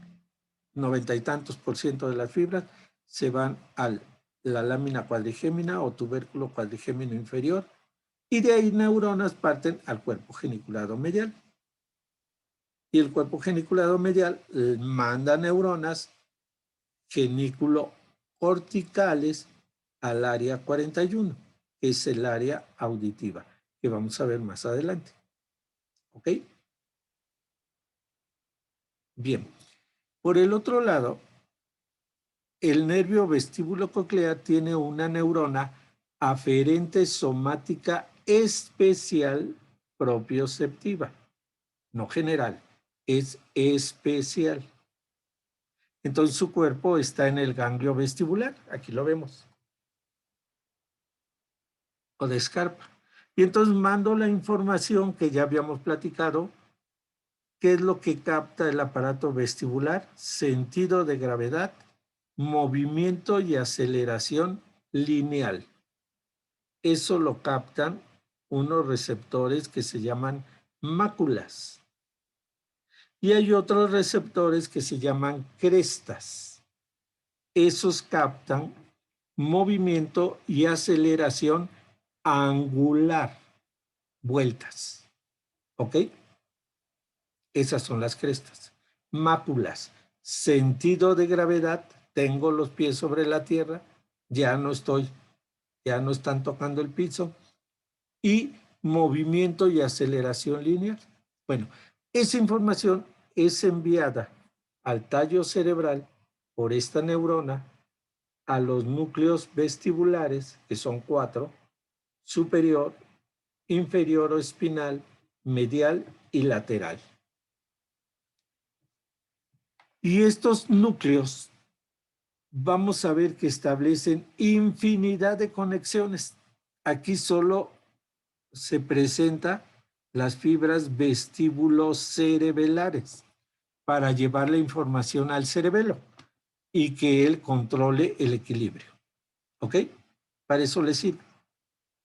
90 y tantos % de las fibras se van a la lámina cuadrigémina o tubérculo cuadrigémino inferior, y de ahí neuronas parten al cuerpo geniculado medial. Y el cuerpo geniculado medial manda neuronas genículo corticales al área 41, que es el área auditiva, que vamos a ver más adelante. ¿Ok? Bien. Por el otro lado, el nervio vestíbulo coclear tiene una neurona aferente somática especial propioceptiva, no general, es especial. Entonces su cuerpo está en el ganglio vestibular, aquí lo vemos, o de Scarpa. Y entonces mando la información que ya habíamos platicado. ¿Qué es lo que capta el aparato vestibular? Sentido de gravedad, movimiento y aceleración lineal. Eso lo captan unos receptores que se llaman máculas. Y hay otros receptores que se llaman crestas. Esos captan movimiento y aceleración angular, vueltas. ¿Ok? Esas son las crestas. Máculas, sentido de gravedad, tengo los pies sobre la tierra, ya no están tocando el piso, y movimiento y aceleración lineal. Bueno, esa información es enviada al tallo cerebral por esta neurona a los núcleos vestibulares, que son 4, superior, inferior o espinal, medial y lateral. Y estos núcleos, vamos a ver que establecen infinidad de conexiones. Aquí solo se presentan las fibras vestíbulo-cerebelares para llevar la información al cerebelo y que él controle el equilibrio. ¿Ok? Para eso le sirve,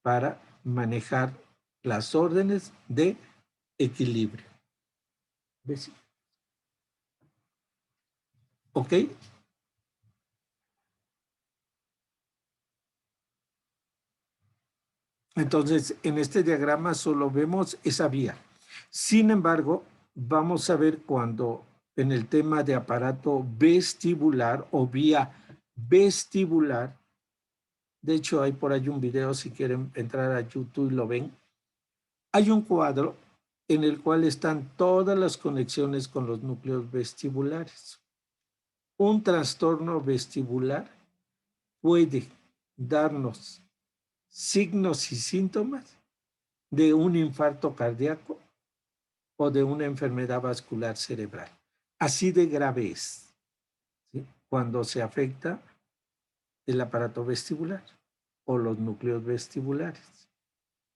para manejar las órdenes de equilibrio. ¿Ves? ¿Ok? Entonces, en este diagrama solo vemos esa vía. Sin embargo, vamos a ver cuando en el tema de aparato vestibular o vía vestibular, de hecho hay por ahí un video, si quieren entrar a YouTube y lo ven, hay un cuadro en el cual están todas las conexiones con los núcleos vestibulares. Un trastorno vestibular puede darnos signos y síntomas de un infarto cardíaco o de una enfermedad vascular cerebral. Así de grave es, ¿sí? Cuando se afecta el aparato vestibular o los núcleos vestibulares.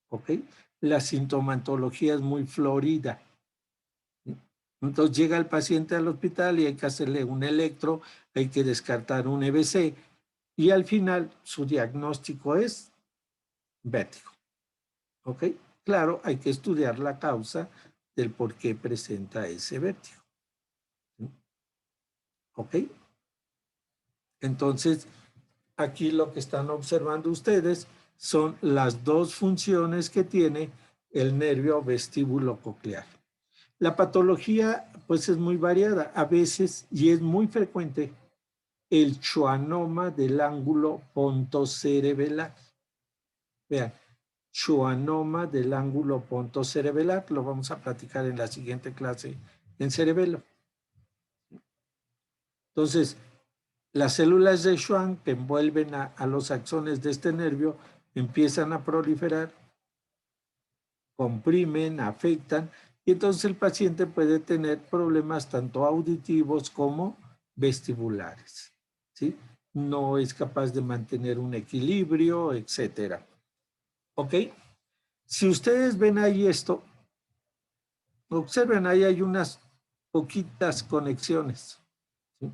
¿Ok? La sintomatología es muy florida. ¿Sí? Entonces llega el paciente al hospital y hay que hacerle un electro, hay que descartar un EBC y al final su diagnóstico es vértigo. ¿Ok? Claro, hay que estudiar la causa del por qué presenta ese vértigo. ¿Ok? Entonces, aquí lo que están observando ustedes son las dos funciones que tiene el nervio vestíbulo coclear. La patología, pues, es muy variada. A veces, y es muy frecuente, el schwannoma del ángulo pontocerebelar. Vean, schwannoma del ángulo pontocerebelar, lo vamos a platicar en la siguiente clase en cerebelo. Entonces, las células de Schwann que envuelven a los axones de este nervio empiezan a proliferar, comprimen, afectan, y entonces el paciente puede tener problemas tanto auditivos como vestibulares, ¿sí? No es capaz de mantener un equilibrio, etcétera. ¿Ok? Si ustedes ven ahí esto, observen, ahí hay unas poquitas conexiones, ¿sí?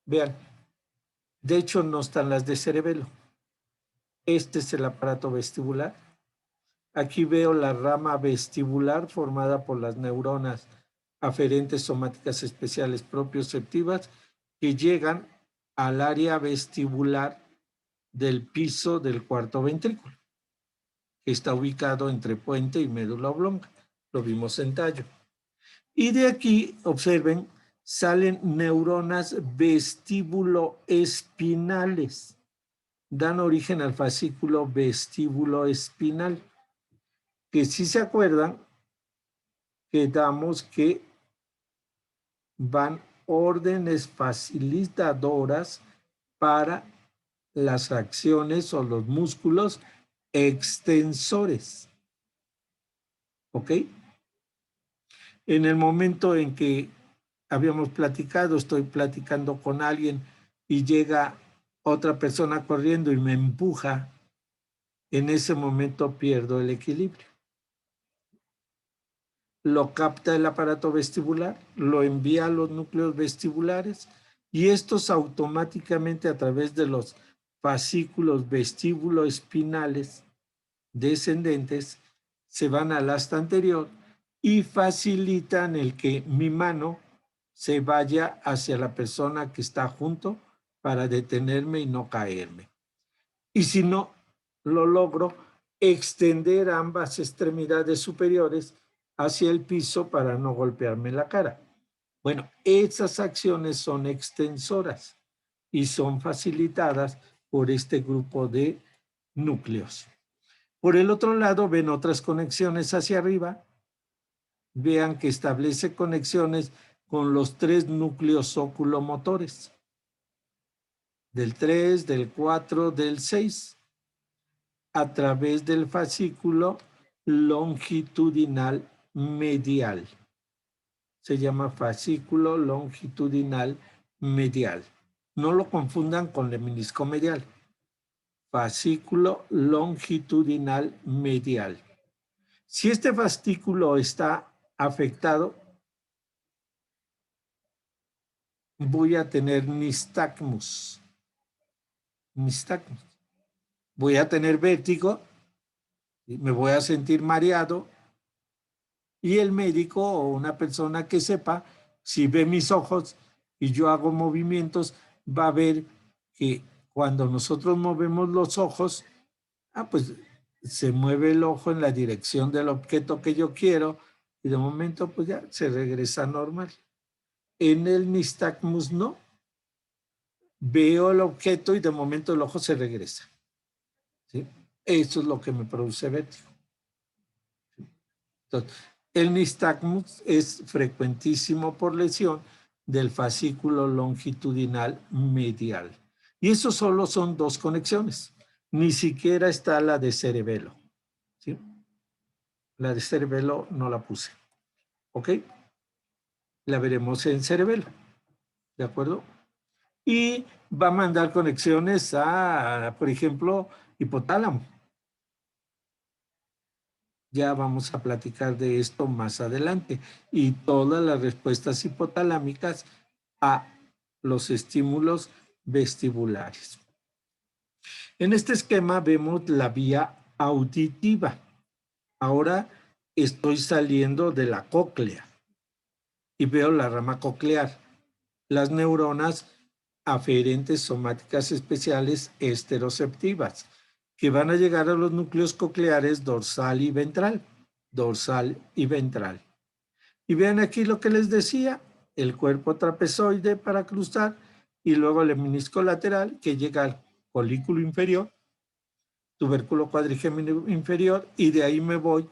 Vean, de hecho no están las de cerebelo. Este es el aparato vestibular. Aquí veo la rama vestibular formada por las neuronas aferentes somáticas especiales propioceptivas que llegan al área vestibular del piso del cuarto ventrículo, que está ubicado entre puente y médula oblonga. Lo vimos en tallo. Y de aquí, observen, salen neuronas vestíbulo-espinales. Dan origen al fascículo vestíbulo-espinal, que si se acuerdan, quedamos que van órdenes facilitadoras para las acciones o los músculos extensores. ¿Ok? En el momento en que habíamos platicado, estoy platicando con alguien y llega otra persona corriendo y me empuja, en ese momento pierdo el equilibrio. Lo capta el aparato vestibular, lo envía a los núcleos vestibulares y estos automáticamente a través de los fascículos vestíbulo-espinales descendentes se van al asta anterior y facilitan el que mi mano se vaya hacia la persona que está junto para detenerme y no caerme. Y si no lo logro, extender ambas extremidades superiores hacia el piso para no golpearme la cara. Bueno, esas acciones son extensoras y son facilitadas por este grupo de núcleos. Por el otro lado, ven otras conexiones hacia arriba. Vean que establece conexiones con los 3 núcleos oculomotores. Del 3, del 4, del 6. A través del fascículo longitudinal medial. Se llama fascículo longitudinal medial. No lo confundan con lemnisco medial. Fascículo longitudinal medial. Si este fascículo está afectado, voy a tener nistagmus. Nistagmus. Voy a tener vértigo, me voy a sentir mareado y el médico o una persona que sepa, si ve mis ojos y yo hago movimientos, va a ver que cuando nosotros movemos los ojos, pues se mueve el ojo en la dirección del objeto que yo quiero y de momento pues ya se regresa normal. En el nistagmus no. Veo el objeto y de momento el ojo se regresa. ¿Sí? Eso es lo que me produce vértigo. Entonces, el nistagmus es frecuentísimo por lesión del fascículo longitudinal medial. Y eso solo son 2 conexiones. Ni siquiera está la de cerebelo. ¿Sí? La de cerebelo no la puse. ¿Ok? La veremos en cerebelo. ¿De acuerdo? Y va a mandar conexiones a, por ejemplo, hipotálamo. Ya vamos a platicar de esto más adelante. Y todas las respuestas hipotalámicas a los estímulos vestibulares. En este esquema vemos la vía auditiva. Ahora estoy saliendo de la cóclea y veo la rama coclear. Las neuronas aferentes somáticas especiales esteroceptivas, que van a llegar a los núcleos cocleares dorsal y ventral. Dorsal y ventral. Y vean aquí lo que les decía, el cuerpo trapezoide para cruzar y luego el menisco lateral que llega al colículo inferior, tubérculo cuadrigémino inferior, y de ahí me voy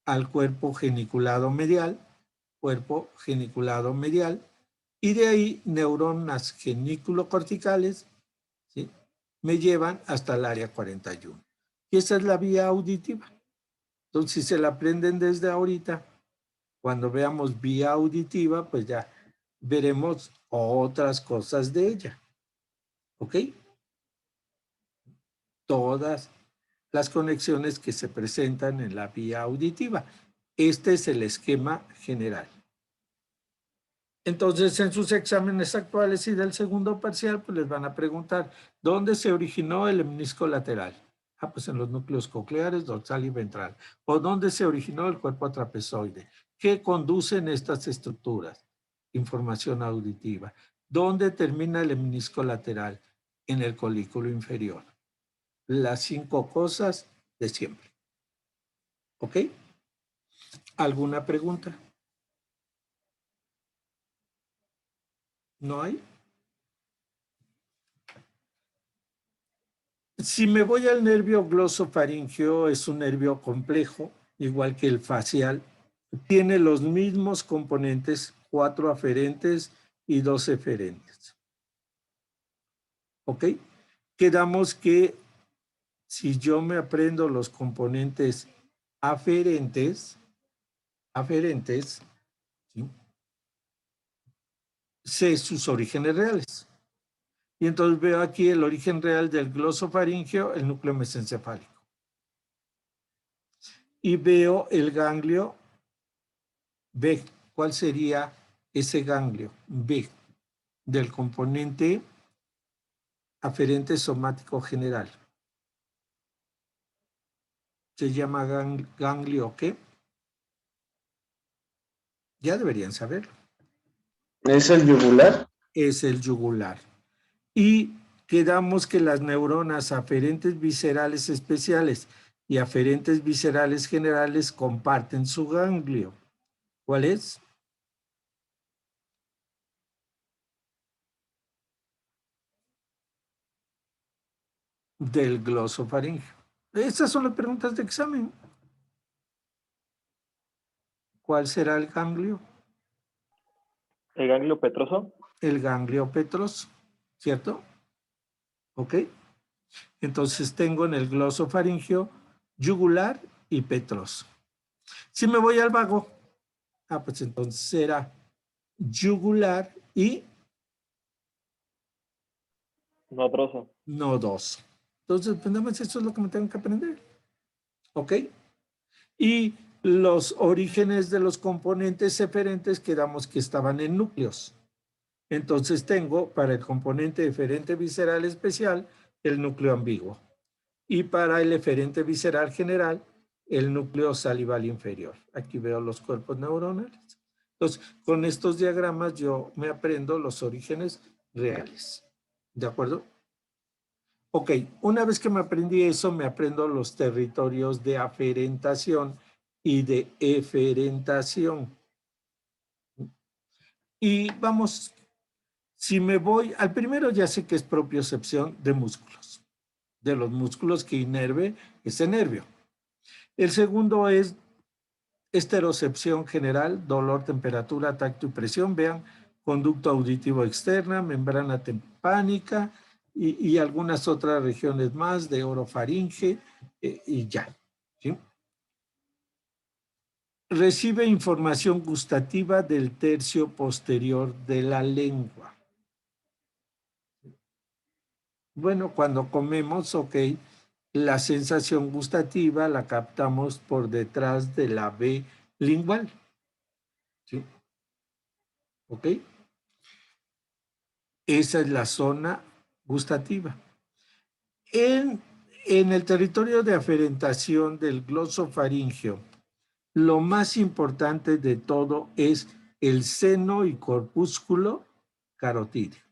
al cuerpo geniculado medial, y de ahí neuronas genículo-corticales, ¿sí?, me llevan hasta el área 41. Y esa es la vía auditiva. Entonces, si se la aprenden desde ahorita, cuando veamos vía auditiva, pues ya veremos otras cosas de ella. ¿Ok? Todas las conexiones que se presentan en la vía auditiva. Este es el esquema general. Entonces, en sus exámenes actuales y del segundo parcial, pues les van a preguntar, ¿dónde se originó el menisco lateral? Ah, pues en los núcleos cocleares, dorsal y ventral. ¿O dónde se originó el cuerpo trapezoide? ¿Qué conducen estas estructuras? Información auditiva. ¿Dónde termina el menisco lateral? En el colículo inferior. Las 5 cosas de siempre. ¿Ok? ¿Alguna pregunta? ¿No hay? Si me voy al nervio glosofaringeo, es un nervio complejo, igual que el facial. Tiene los mismos componentes, 4 aferentes y 2 eferentes. ¿Ok? Quedamos que si yo me aprendo los componentes aferentes, ¿sí?, sé sus orígenes reales. Y entonces veo aquí el origen real del glosofaringeo, el núcleo mesencefálico. Y veo el ganglio B. ¿Cuál sería ese ganglio B del componente aferente somático general? Se llama ganglio ¿qué? Ya deberían saberlo. ¿Es el yugular? Es el yugular. Y quedamos que las neuronas aferentes viscerales especiales y aferentes viscerales generales comparten su ganglio. ¿Cuál es? Del glosofaringeo. Estas son las preguntas de examen. ¿Cuál será el ganglio? ¿El ganglio petroso? El ganglio petroso, ¿cierto? ¿Ok? Entonces tengo en el glosofaringeo yugular y petroso. Si me voy al vago, pues entonces será yugular y Nodroso. nodoso. Entonces, pues nada más eso es lo que me tengo que aprender. ¿Ok? Y los orígenes de los componentes eferentes quedamos que estaban en núcleos. Entonces tengo para el componente eferente visceral especial el núcleo ambiguo. Y para el eferente visceral general, el núcleo salival inferior. Aquí veo los cuerpos neuronales. Entonces, con estos diagramas yo me aprendo los orígenes reales. ¿De acuerdo? Ok, una vez que me aprendí eso, me aprendo los territorios de aferentación y de eferentación. Y vamos, si me voy, al primero ya sé que es propiocepción de músculos, de los músculos que inerve ese nervio. El segundo es esterocepción general, dolor, temperatura, tacto y presión. Vean, conducto auditivo externa, membrana timpánica y algunas otras regiones más de orofaringe y ya. ¿Sí? Recibe información gustativa del tercio posterior de la lengua. Bueno, cuando comemos, ok, la sensación gustativa la captamos por detrás de la B lingual. ¿Sí? ¿Ok? Esa es la zona gustativa. En el territorio de aferentación del glosofaringeo, lo más importante de todo es el seno y corpúsculo carotídeo.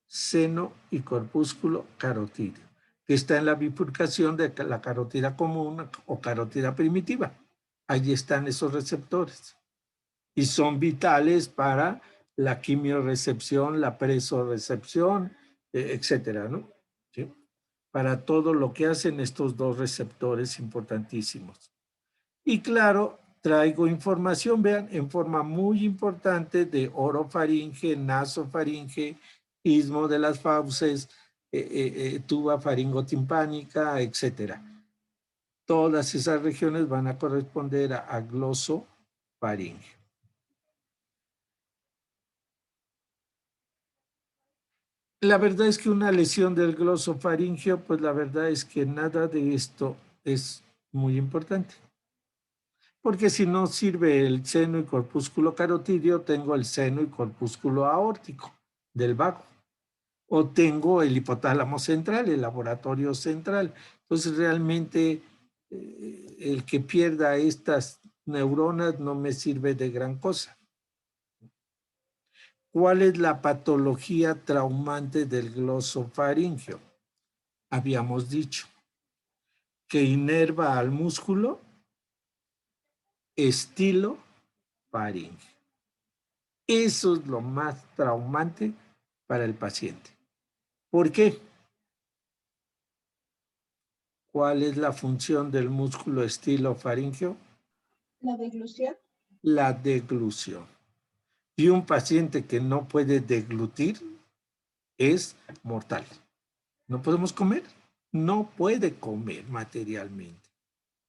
Seno y corpúsculo carotídeo, que está en la bifurcación de la carótida común o carótida primitiva. Allí están esos receptores. Y son vitales para la quimiorecepción, la presorecepción, etcétera, ¿no? ¿Sí? Para todo lo que hacen estos dos receptores importantísimos. Y claro, traigo información, vean, en forma muy importante de orofaringe, nasofaringe, istmo de las fauces, tuba faringotimpánica, etcétera. Todas esas regiones van a corresponder a glosofaringe. La verdad es que una lesión del glosofaringeo, pues la verdad es que nada de esto es muy importante. Porque si no sirve el seno y corpúsculo carotídeo, tengo el seno y corpúsculo aórtico del vago. O tengo el hipotálamo central, el laboratorio central. Entonces realmente el que pierda estas neuronas no me sirve de gran cosa. ¿Cuál es la patología traumante del glosofaringeo? Habíamos dicho que inerva al músculo estilofaringeo. Eso es lo más traumante para el paciente. ¿Por qué? ¿Cuál es la función del músculo estilofaringeo? La deglución. La deglución. Y un paciente que no puede deglutir es mortal. ¿No podemos comer? No puede comer materialmente.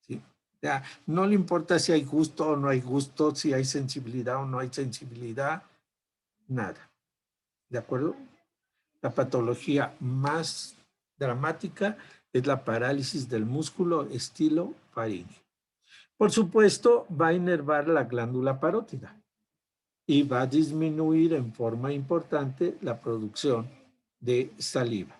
¿Sí? O sea, no le importa si hay gusto o no hay gusto, si hay sensibilidad o no hay sensibilidad, nada. ¿De acuerdo? La patología más dramática es la parálisis del músculo estilofaringeo. Por supuesto, va a inervar la glándula parótida y va a disminuir en forma importante la producción de saliva.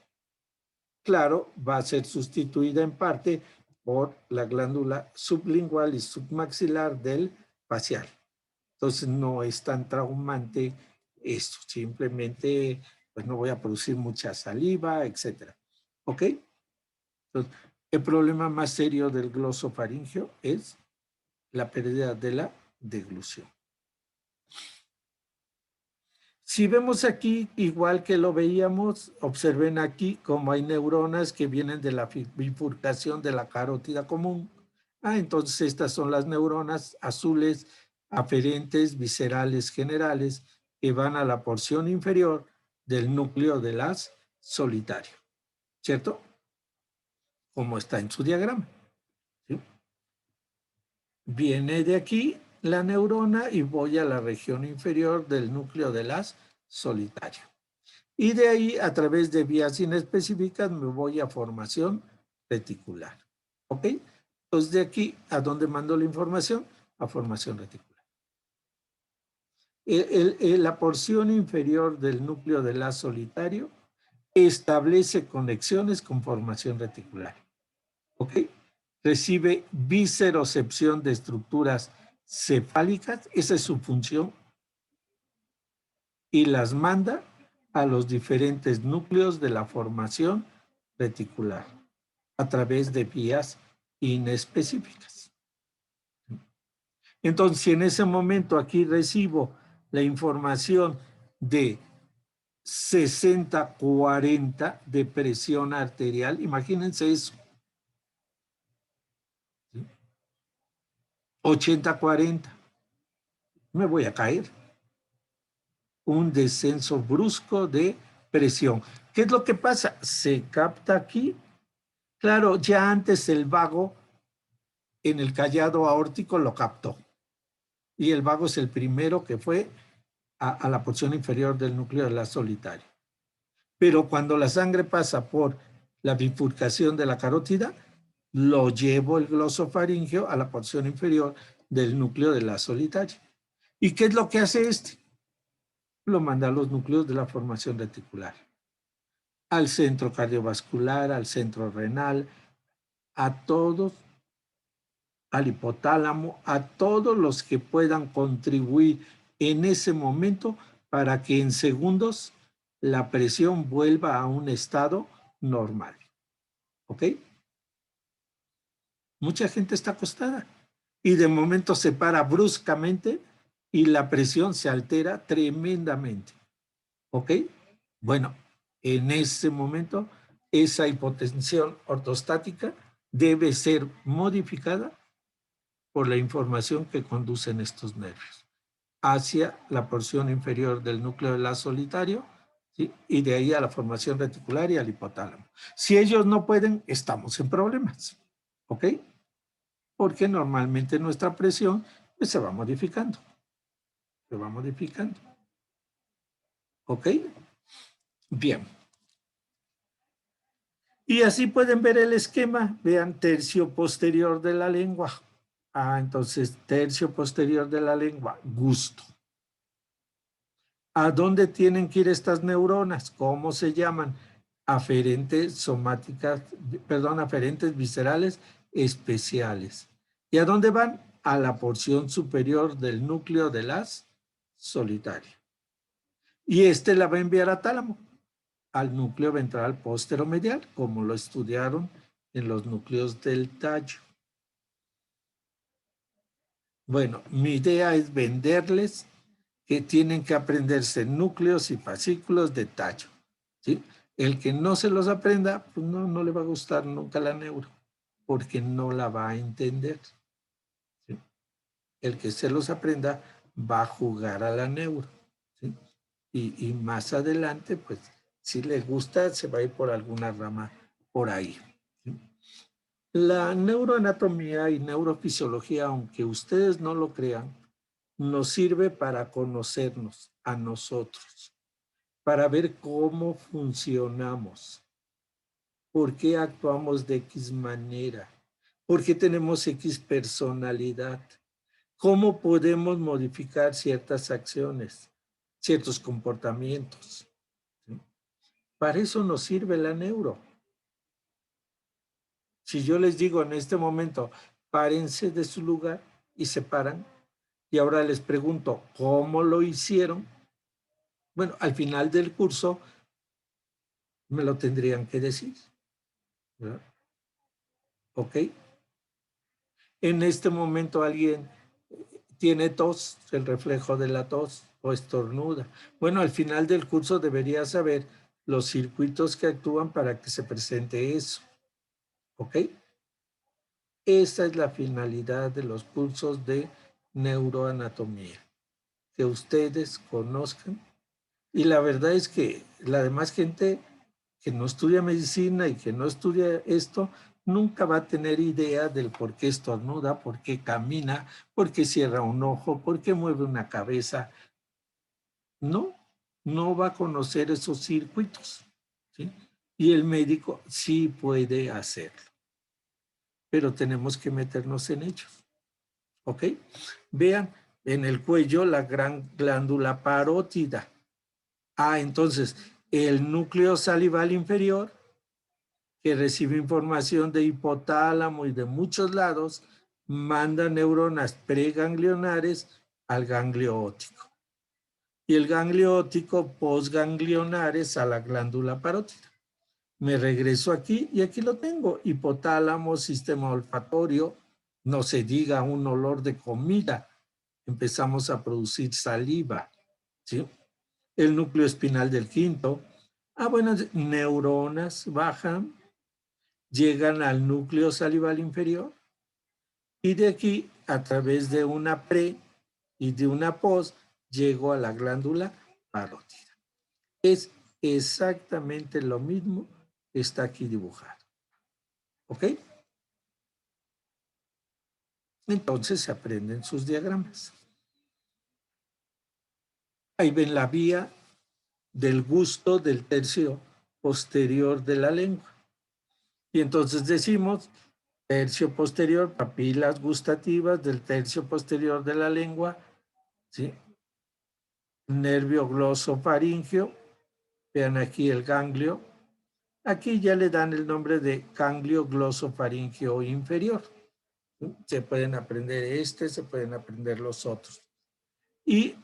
Claro, va a ser sustituida en parte por la glándula sublingual y submaxilar del facial. Entonces no es tan traumante esto, simplemente pues no voy a producir mucha saliva, etcétera. ¿Ok? Entonces, el problema más serio del glosofaringeo es la pérdida de la deglución. Si vemos aquí, igual que lo veíamos, observen aquí cómo hay neuronas que vienen de la bifurcación de la carótida común. Entonces estas son las neuronas azules aferentes, viscerales, generales, que van a la porción inferior del núcleo de las solitario, ¿cierto? Como está en su diagrama. ¿Sí? Viene de aquí la neurona y voy a la región inferior del núcleo de las solitario. Y de ahí, a través de vías inespecíficas, me voy a formación reticular. ¿Ok? Entonces, de aquí, ¿a dónde mando la información? A formación reticular. La porción inferior del núcleo de la solitario establece conexiones con formación reticular. ¿Ok? Recibe viscerocepción de estructuras cefálicas, esa es su función, y las manda a los diferentes núcleos de la formación reticular a través de vías inespecíficas. Entonces, si en ese momento aquí recibo la información de 60-40 de presión arterial, imagínense eso. 80-40, me voy a caer. Un descenso brusco de presión. ¿Qué es lo que pasa? Se capta aquí. Claro, ya antes el vago en el callado aórtico lo captó. Y el vago es el primero que fue a la porción inferior del núcleo de la solitaria. Pero cuando la sangre pasa por la bifurcación de la carótida, lo llevo el glosofaringeo a la porción inferior del núcleo de la solitaria. ¿Y qué es lo que hace este? Lo manda a los núcleos de la formación reticular, al centro cardiovascular, al centro renal, a todos al hipotálamo, a todos los que puedan contribuir en ese momento para que en segundos la presión vuelva a un estado normal. ¿Ok? Mucha gente está acostada y de momento se para bruscamente y la presión se altera tremendamente. ¿Ok? Bueno, en ese momento esa hipotensión ortostática debe ser modificada por la información que conducen estos nervios hacia la porción inferior del núcleo del haz solitario, ¿sí? Y de ahí a la formación reticular y al hipotálamo. Si ellos no pueden, estamos en problemas. ¿Ok? Porque normalmente nuestra presión pues, se va modificando. Se va modificando. ¿Ok? Bien. Y así pueden ver el esquema. Vean, tercio posterior de la lengua. Entonces, tercio posterior de la lengua, gusto. ¿A dónde tienen que ir estas neuronas? ¿Cómo se llaman? Aferentes somáticas, perdón, aferentes viscerales especiales. ¿Y a dónde van? A la porción superior del núcleo del haz solitario. Y este la va a enviar a tálamo, al núcleo ventral posteromedial, como lo estudiaron en los núcleos del tallo. Bueno, mi idea es venderles que tienen que aprenderse núcleos y fascículos de tallo, ¿sí? El que no se los aprenda, pues no le va a gustar nunca la neuro, porque no la va a entender, ¿sí? El que se los aprenda va a jugar a la neuro, ¿sí? Y más adelante, pues, si le gusta, se va a ir por alguna rama por ahí, ¿sí? La neuroanatomía y neurofisiología, aunque ustedes no lo crean, nos sirve para conocernos a nosotros, para ver cómo funcionamos, por qué actuamos de X manera, por qué tenemos X personalidad, cómo podemos modificar ciertas acciones, ciertos comportamientos, ¿sí? Para eso nos sirve la neuro. Si yo les digo en este momento, párense de su lugar y se paran, y ahora les pregunto, ¿cómo lo hicieron? Bueno, al final del curso me lo tendrían que decir, ¿verdad? ¿Ok? En este momento alguien tiene tos, el reflejo de la tos, o estornuda. Bueno, al final del curso debería saber los circuitos que actúan para que se presente eso. ¿Ok? Esa es la finalidad de los cursos de neuroanatomía, que ustedes conozcan. Y la verdad es que la demás gente que no estudia medicina y que no estudia esto, nunca va a tener idea del por qué estornuda, por qué camina, por qué cierra un ojo, por qué mueve una cabeza. No va a conocer esos circuitos, ¿sí? Y el médico sí puede hacerlo, pero tenemos que meternos en ellos, ¿ok? Vean, en el cuello la gran glándula parótida. Entonces, el núcleo salival inferior, que recibe información de hipotálamo y de muchos lados, manda neuronas preganglionares al ganglio óptico. Y el ganglio óptico postganglionares a la glándula parótida. Me regreso aquí y aquí lo tengo. Hipotálamo, sistema olfatorio, no se diga un olor de comida. Empezamos a producir saliva, ¿sí? El núcleo espinal del quinto. Bueno, neuronas bajan, llegan al núcleo salival inferior y de aquí, a través de una pre y de una post, llego a la glándula parótida. Es exactamente lo mismo que está aquí dibujado. ¿Ok? Entonces se aprenden sus diagramas. Ahí ven la vía del gusto del tercio posterior de la lengua. Y entonces decimos, tercio posterior, papilas gustativas del tercio posterior de la lengua, ¿sí? Nervio glosofaríngeo, vean aquí el ganglio. Aquí ya le dan el nombre de ganglio glosofaríngeo inferior. Se pueden aprender se pueden aprender los otros. Y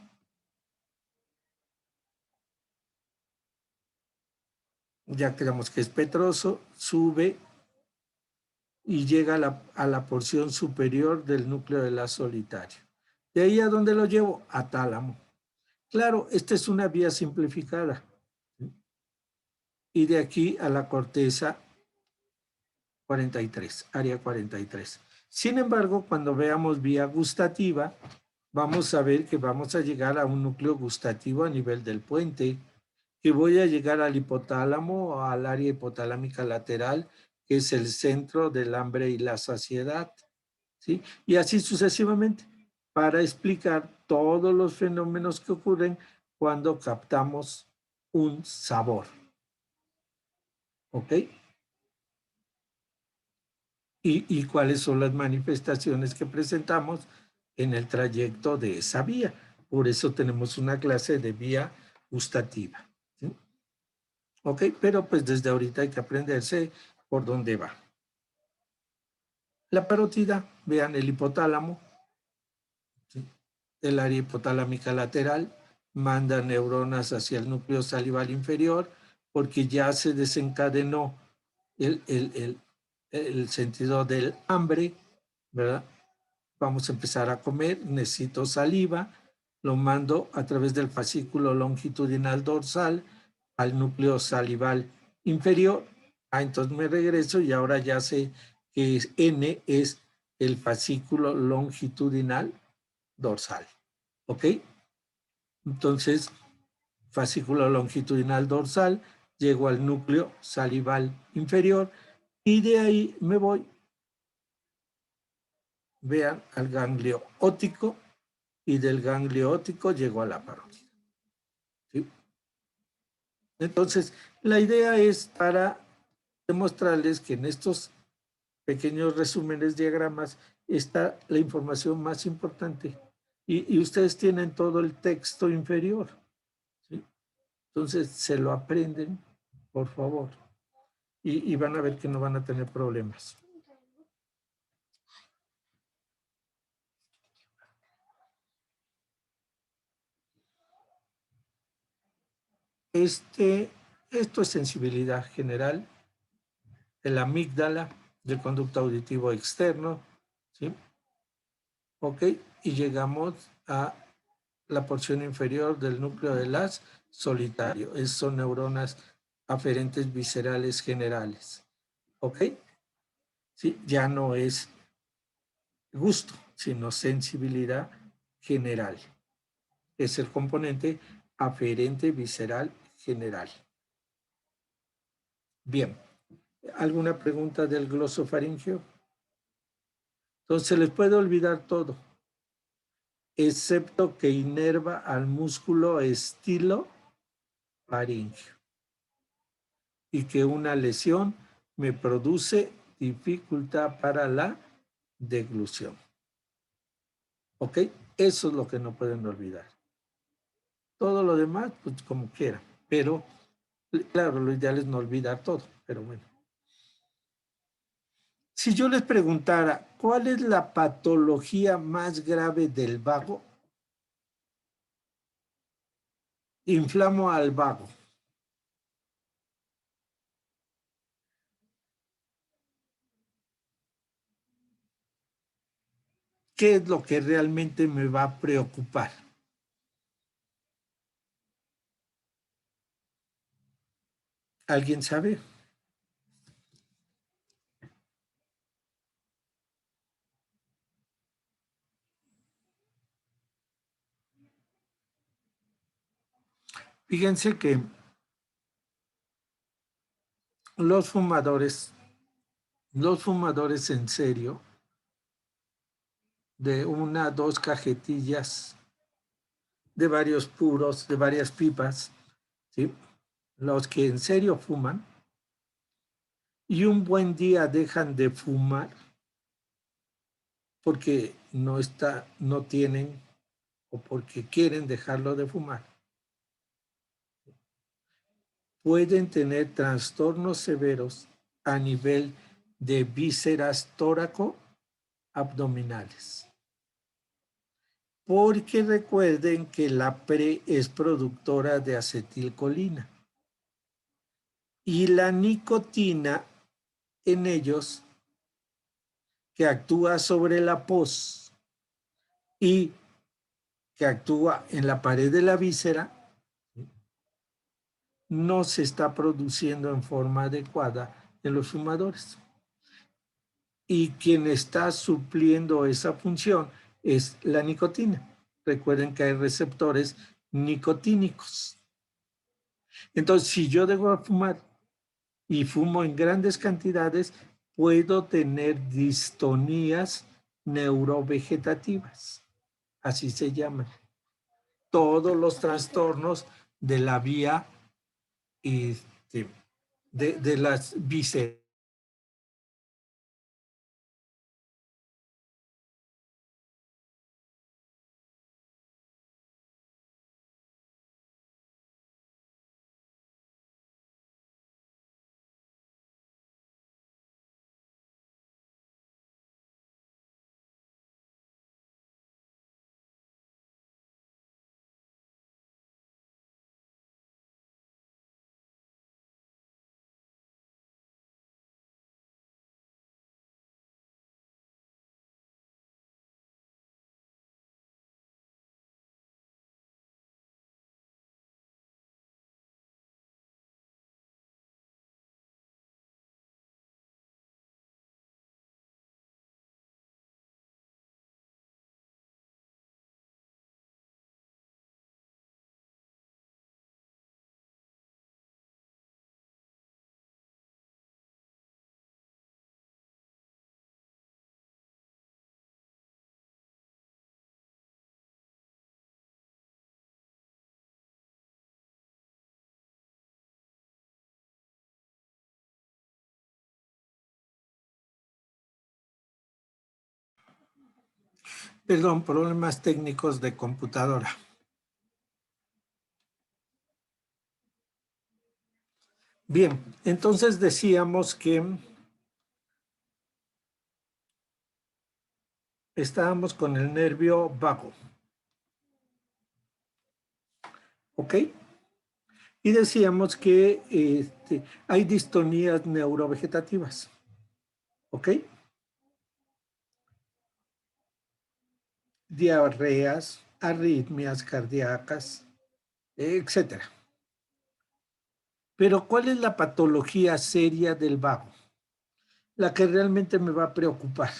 ya creemos que es petroso, sube y llega a la porción superior del núcleo del haz solitario. ¿De ahí a dónde lo llevo? A tálamo. Claro, esta es una vía simplificada. Y de aquí a la corteza 43, área 43. Sin embargo, cuando veamos vía gustativa, vamos a ver que vamos a llegar a un núcleo gustativo a nivel del puente, que voy a llegar al hipotálamo o al área hipotalámica lateral, que es el centro del hambre y la saciedad, ¿sí? Y así sucesivamente, para explicar todos los fenómenos que ocurren cuando captamos un sabor. ¿Ok? Y cuáles son las manifestaciones que presentamos en el trayecto de esa vía. Por eso tenemos una clase de vía gustativa. ¿Sí? Ok, pero pues desde ahorita hay que aprenderse por dónde va. La parótida, vean el hipotálamo, ¿sí? El área hipotalámica lateral, manda neuronas hacia el núcleo salival inferior porque ya se desencadenó el sentido del hambre, ¿verdad? Vamos a empezar a comer, necesito saliva, lo mando a través del fascículo longitudinal dorsal al núcleo salival inferior. Entonces me regreso y ahora ya sé que N es el fascículo longitudinal dorsal. ¿Ok? Entonces, fascículo longitudinal dorsal, llego al núcleo salival inferior y de ahí me voy, vean, al ganglio óptico y del ganglio óptico llego a la parótida. ¿Sí? Entonces, la idea es para demostrarles que en estos pequeños resúmenes, diagramas, está la información más importante. Y ustedes tienen todo el texto inferior. ¿Sí? Entonces, se lo aprenden, por favor. Y van a ver que no van a tener problemas. Esto es sensibilidad general, el amígdala, del conducto auditivo externo, ¿sí? Ok, y llegamos a la porción inferior del núcleo del haz solitario. Son neuronas aferentes viscerales generales. ¿Ok? ¿Sí? Ya no es gusto, sino sensibilidad general. Es el componente aferente visceral general. Bien. ¿Alguna pregunta del glosofaringeo? Entonces se les puede olvidar todo, excepto que inerva al músculo estilo faríngeo y que una lesión me produce dificultad para la deglución. ¿Ok? Eso es lo que no pueden olvidar. Todo lo demás, pues como quieran, pero claro, lo ideal es no olvidar todo, pero bueno. Si yo les preguntara, ¿cuál es la patología más grave del vago? Inflamo al vago. ¿Qué es lo que realmente me va a preocupar? ¿Alguien sabe? Fíjense que los fumadores en serio, de 1 2 cajetillas, de varios puros, de varias pipas, ¿sí? Los que en serio fuman y un buen día dejan de fumar porque no tienen o porque quieren dejarlo de fumar, pueden tener trastornos severos a nivel de vísceras tóraco abdominales. Porque recuerden que la PRE es productora de acetilcolina. Y la nicotina en ellos, que actúa sobre la pos y que actúa en la pared de la víscera, no se está produciendo en forma adecuada en los fumadores. Y quien está supliendo esa función es la nicotina. Recuerden que hay receptores nicotínicos. Entonces, si yo dejo de fumar y fumo en grandes cantidades, puedo tener distonías neurovegetativas. Así se llaman. Todos los trastornos de la vía de las vísceras. Perdón, problemas técnicos de computadora. Bien, entonces decíamos que estábamos con el nervio vago. ¿Ok? Y decíamos que hay distonías neurovegetativas. ¿Ok? Diarreas, arritmias cardíacas, etc. Pero ¿cuál es la patología seria del vago? La que realmente me va a preocupar.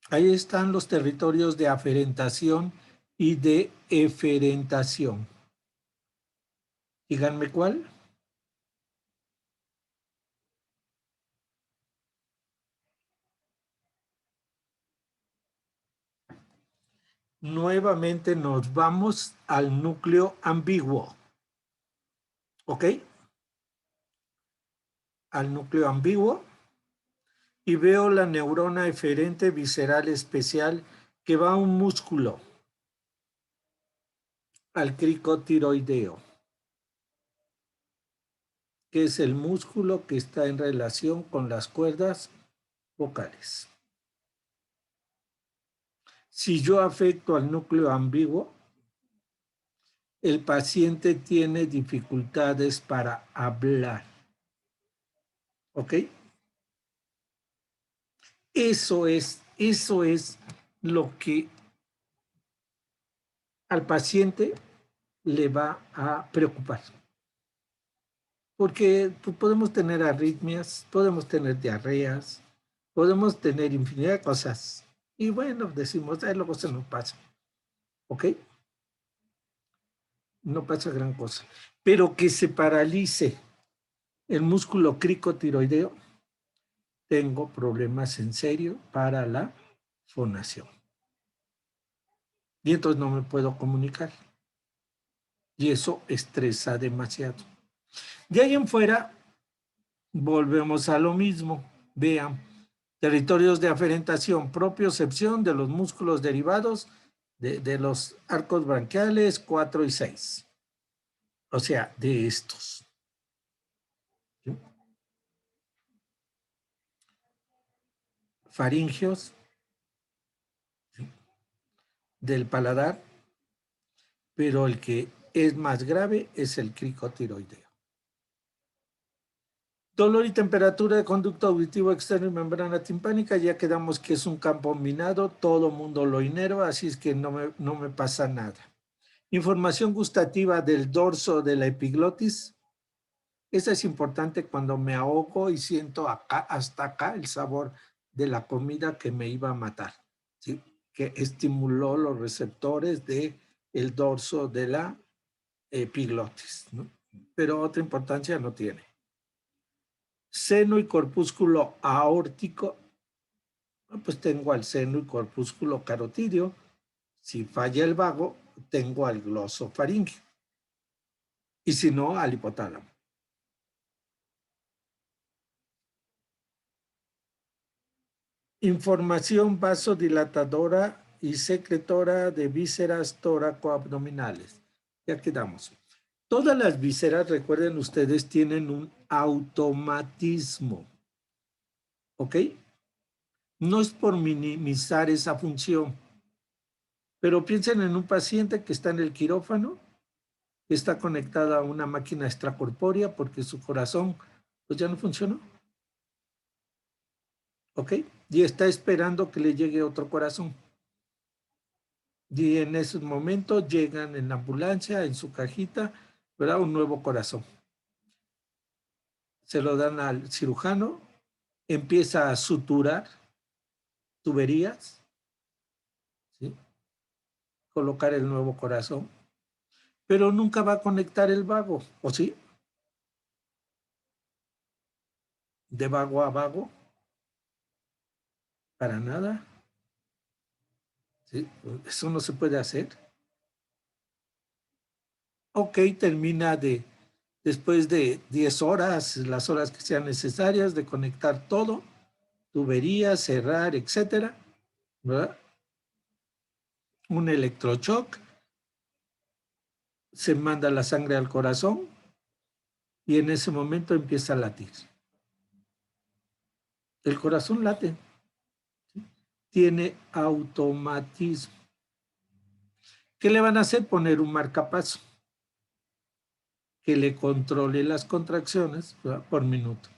Ahí están los territorios de aferentación y de eferentación. Díganme cuál. Nuevamente nos vamos al núcleo ambiguo. ¿Ok? Al núcleo ambiguo. Y veo la neurona eferente visceral especial que va a un músculo, al cricotiroideo, que es el músculo que está en relación con las cuerdas vocales. Si yo afecto al núcleo ambiguo, el paciente tiene dificultades para hablar. ¿Ok? Eso es lo que al paciente le va a preocupar. Porque podemos tener arritmias, podemos tener diarreas, podemos tener infinidad de cosas. Y bueno, decimos, luego se nos pasa. ¿Ok? No pasa gran cosa. Pero que se paralice el músculo cricotiroideo, tengo problemas en serio para la fonación. Y entonces no me puedo comunicar. Y eso estresa demasiado. De ahí en fuera, volvemos a lo mismo. Vean, territorios de aferentación, propiocepción de los músculos derivados de los arcos branquiales 4 y 6. O sea, de estos. ¿Sí? faríngeos, ¿sí?, del paladar, pero el que es más grave es el cricotiroideo. Dolor y temperatura de conducto auditivo externo y membrana timpánica, ya quedamos que es un campo minado, todo mundo lo inerva, así es que no me pasa nada. Información gustativa del dorso de la epiglotis. Esa es importante cuando me ahogo y siento acá, hasta acá, el sabor de la comida que me iba a matar, ¿sí?, que estimuló los receptores del dorso de la epiglotis, ¿no? Pero otra importancia no tiene. Seno y corpúsculo aórtico, pues tengo al seno y corpúsculo carotídeo. Si falla el vago, tengo al glosofaríngeo. Y si no, al hipotálamo. Información vasodilatadora y secretora de vísceras tóraco-abdominales. Ya quedamos. Todas las vísceras, recuerden ustedes, tienen un automatismo. ¿Ok? No es por minimizar esa función, pero piensen en un paciente que está en el quirófano, que está conectado a una máquina extracorpórea porque su corazón pues ya no funcionó. ¿Ok? Y está esperando que le llegue otro corazón. Y en esos momentos llegan en la ambulancia, en su cajita, ¿verdad?, un nuevo corazón. Se lo dan al cirujano, empieza a suturar tuberías, ¿sí?, colocar el nuevo corazón, pero nunca va a conectar el vago, ¿o sí? De vago a vago, para nada. ¿Sí? Eso no se puede hacer. Ok, termina después de 10 horas, las horas que sean necesarias, de conectar todo, tuberías, cerrar, etcétera, ¿verdad? Un electroshock, se manda la sangre al corazón y en ese momento empieza a latir. El corazón late, ¿sí?, tiene automatismo. ¿Qué le van a hacer? Poner un marcapaso que le controle las contracciones, ¿verdad?, por minuto.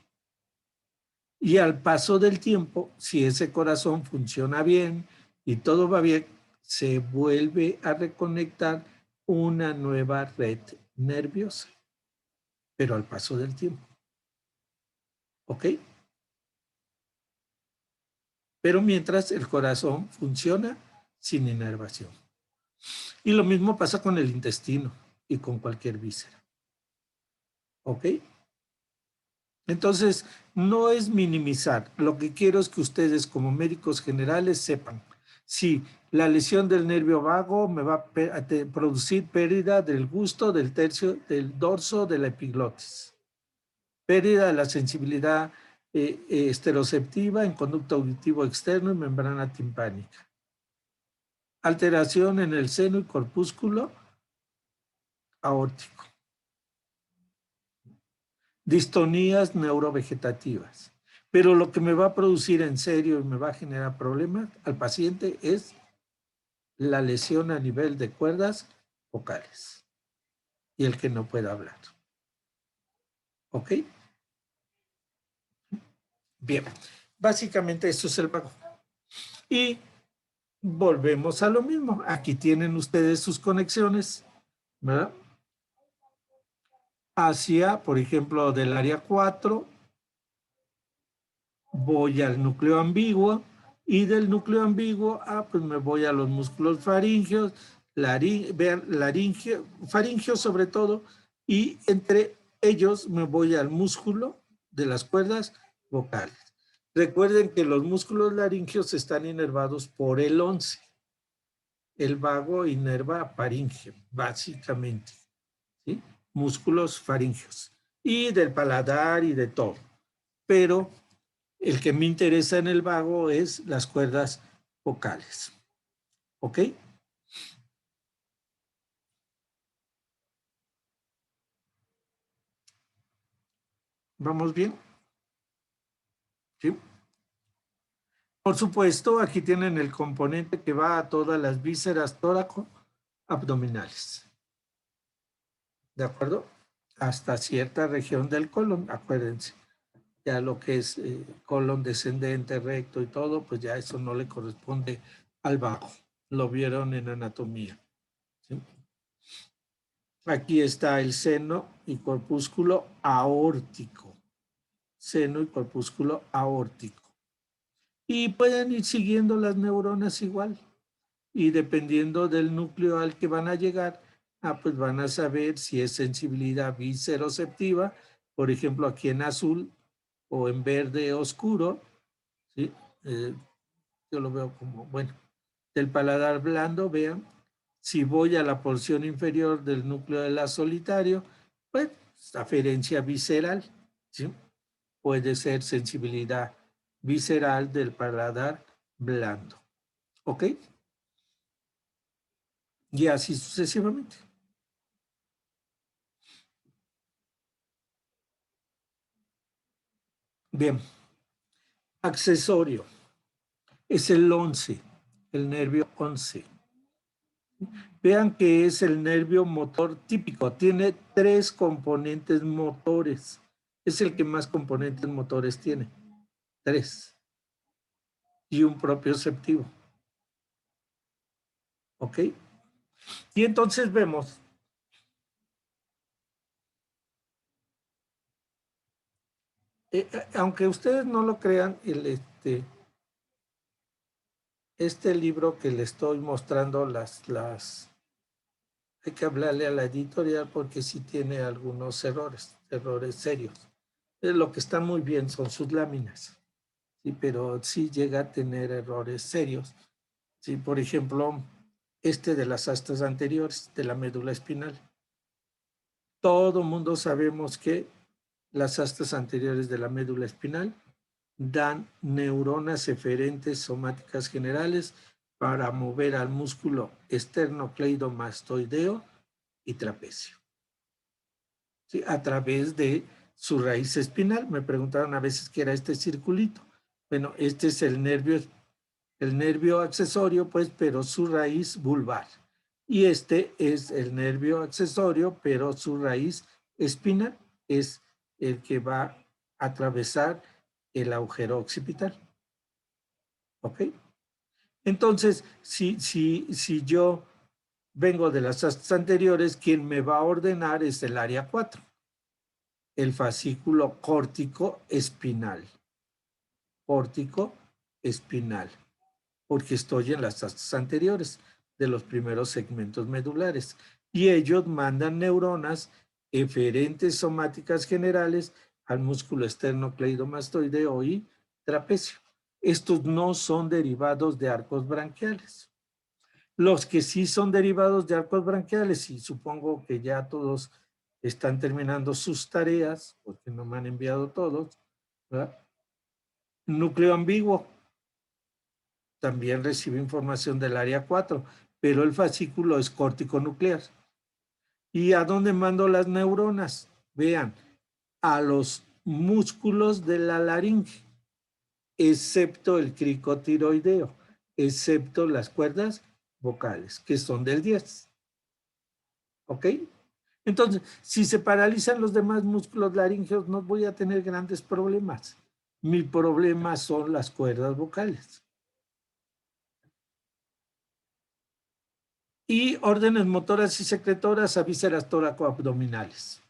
Y al paso del tiempo, si ese corazón funciona bien y todo va bien, se vuelve a reconectar una nueva red nerviosa, pero al paso del tiempo. ¿Ok? Pero mientras el corazón funciona sin inervación. Y lo mismo pasa con el intestino y con cualquier víscera. ¿Ok? Entonces, no es minimizar. Lo que quiero es que ustedes como médicos generales sepan si la lesión del nervio vago me va a producir pérdida del gusto del dorso de la epiglotis, pérdida de la sensibilidad esteroceptiva en conducto auditivo externo y membrana timpánica, alteración en el seno y corpúsculo aórtico, distonías neurovegetativas. Pero lo que me va a producir en serio y me va a generar problemas al paciente es la lesión a nivel de cuerdas vocales y el que no pueda hablar. ¿Ok? Bien, básicamente eso es el vago. Y volvemos a lo mismo. Aquí tienen ustedes sus conexiones, ¿verdad? Hacia, por ejemplo, del área 4, voy al núcleo ambiguo y del núcleo ambiguo, pues me voy a los músculos faringeos, faringeos sobre todo, y entre ellos me voy al músculo de las cuerdas vocales. Recuerden que los músculos laringeos están inervados por el 11. El vago inerva faringeo, básicamente, ¿sí? Músculos faringeos y del paladar y de todo. Pero el que me interesa en el vago es las cuerdas vocales. ¿Ok? ¿Vamos bien? ¿Sí? Por supuesto, aquí tienen el componente que va a todas las vísceras tóraco-abdominales. ¿De acuerdo? Hasta cierta región del colon, acuérdense. Ya lo que es colon descendente, recto y todo, pues ya eso no le corresponde al bajo. Lo vieron en anatomía. ¿Sí? Aquí está el seno y corpúsculo aórtico. Seno y corpúsculo aórtico. Y pueden ir siguiendo las neuronas igual. Y dependiendo del núcleo al que van a llegar, pues van a saber si es sensibilidad visceroceptiva, por ejemplo, aquí en azul o en verde oscuro, ¿sí? Yo lo veo como, bueno, del paladar blando, vean, si voy a la porción inferior del núcleo del haz solitario, pues aferencia visceral, ¿sí? Puede ser sensibilidad visceral del paladar blando, ¿ok? Y así sucesivamente. Bien, accesorio. Es el 11, el nervio 11. Vean que es el nervio motor típico. Tiene 3 componentes motores. Es el que más componentes motores tiene. 3. Y un propioceptivo. ¿Ok? Y entonces vemos aunque ustedes no lo crean, este libro que le estoy mostrando, hay que hablarle a la editorial porque sí tiene algunos errores serios. Lo que está muy bien son sus láminas, sí, pero sí llega a tener errores serios. Sí, por ejemplo, de las astas anteriores de la médula espinal. Todo mundo sabemos que las astas anteriores de la médula espinal dan neuronas eferentes somáticas generales para mover al músculo esternocleidomastoideo y trapecio. ¿Sí? A través de su raíz espinal. Me preguntaron a veces qué era este circulito. Bueno, este es el nervio accesorio, pues, pero su raíz vulvar. Y este es el nervio accesorio, pero su raíz espinal es el que va a atravesar el agujero occipital. ¿Ok? Entonces, si yo vengo de las astas anteriores, quien me va a ordenar es el área 4, el fascículo córtico espinal. Córtico espinal, porque estoy en las astas anteriores de los primeros segmentos medulares. Y ellos mandan neuronas eferentes somáticas generales al músculo esternocleidomastoideo y trapecio. Estos no son derivados de arcos branquiales. Los que sí son derivados de arcos branquiales, y supongo que ya todos están terminando sus tareas, porque no me han enviado todos, ¿verdad? Núcleo ambiguo. También recibe información del área 4, pero el fascículo es córtico nuclear. ¿Y a dónde mando las neuronas? Vean, a los músculos de la laringe, excepto el cricotiroideo, excepto las cuerdas vocales, que son del 10. ¿Ok? Entonces, si se paralizan los demás músculos laríngeos, no voy a tener grandes problemas. Mi problema son las cuerdas vocales. Y órdenes motoras y secretoras a vísceras tóraco-abdominales.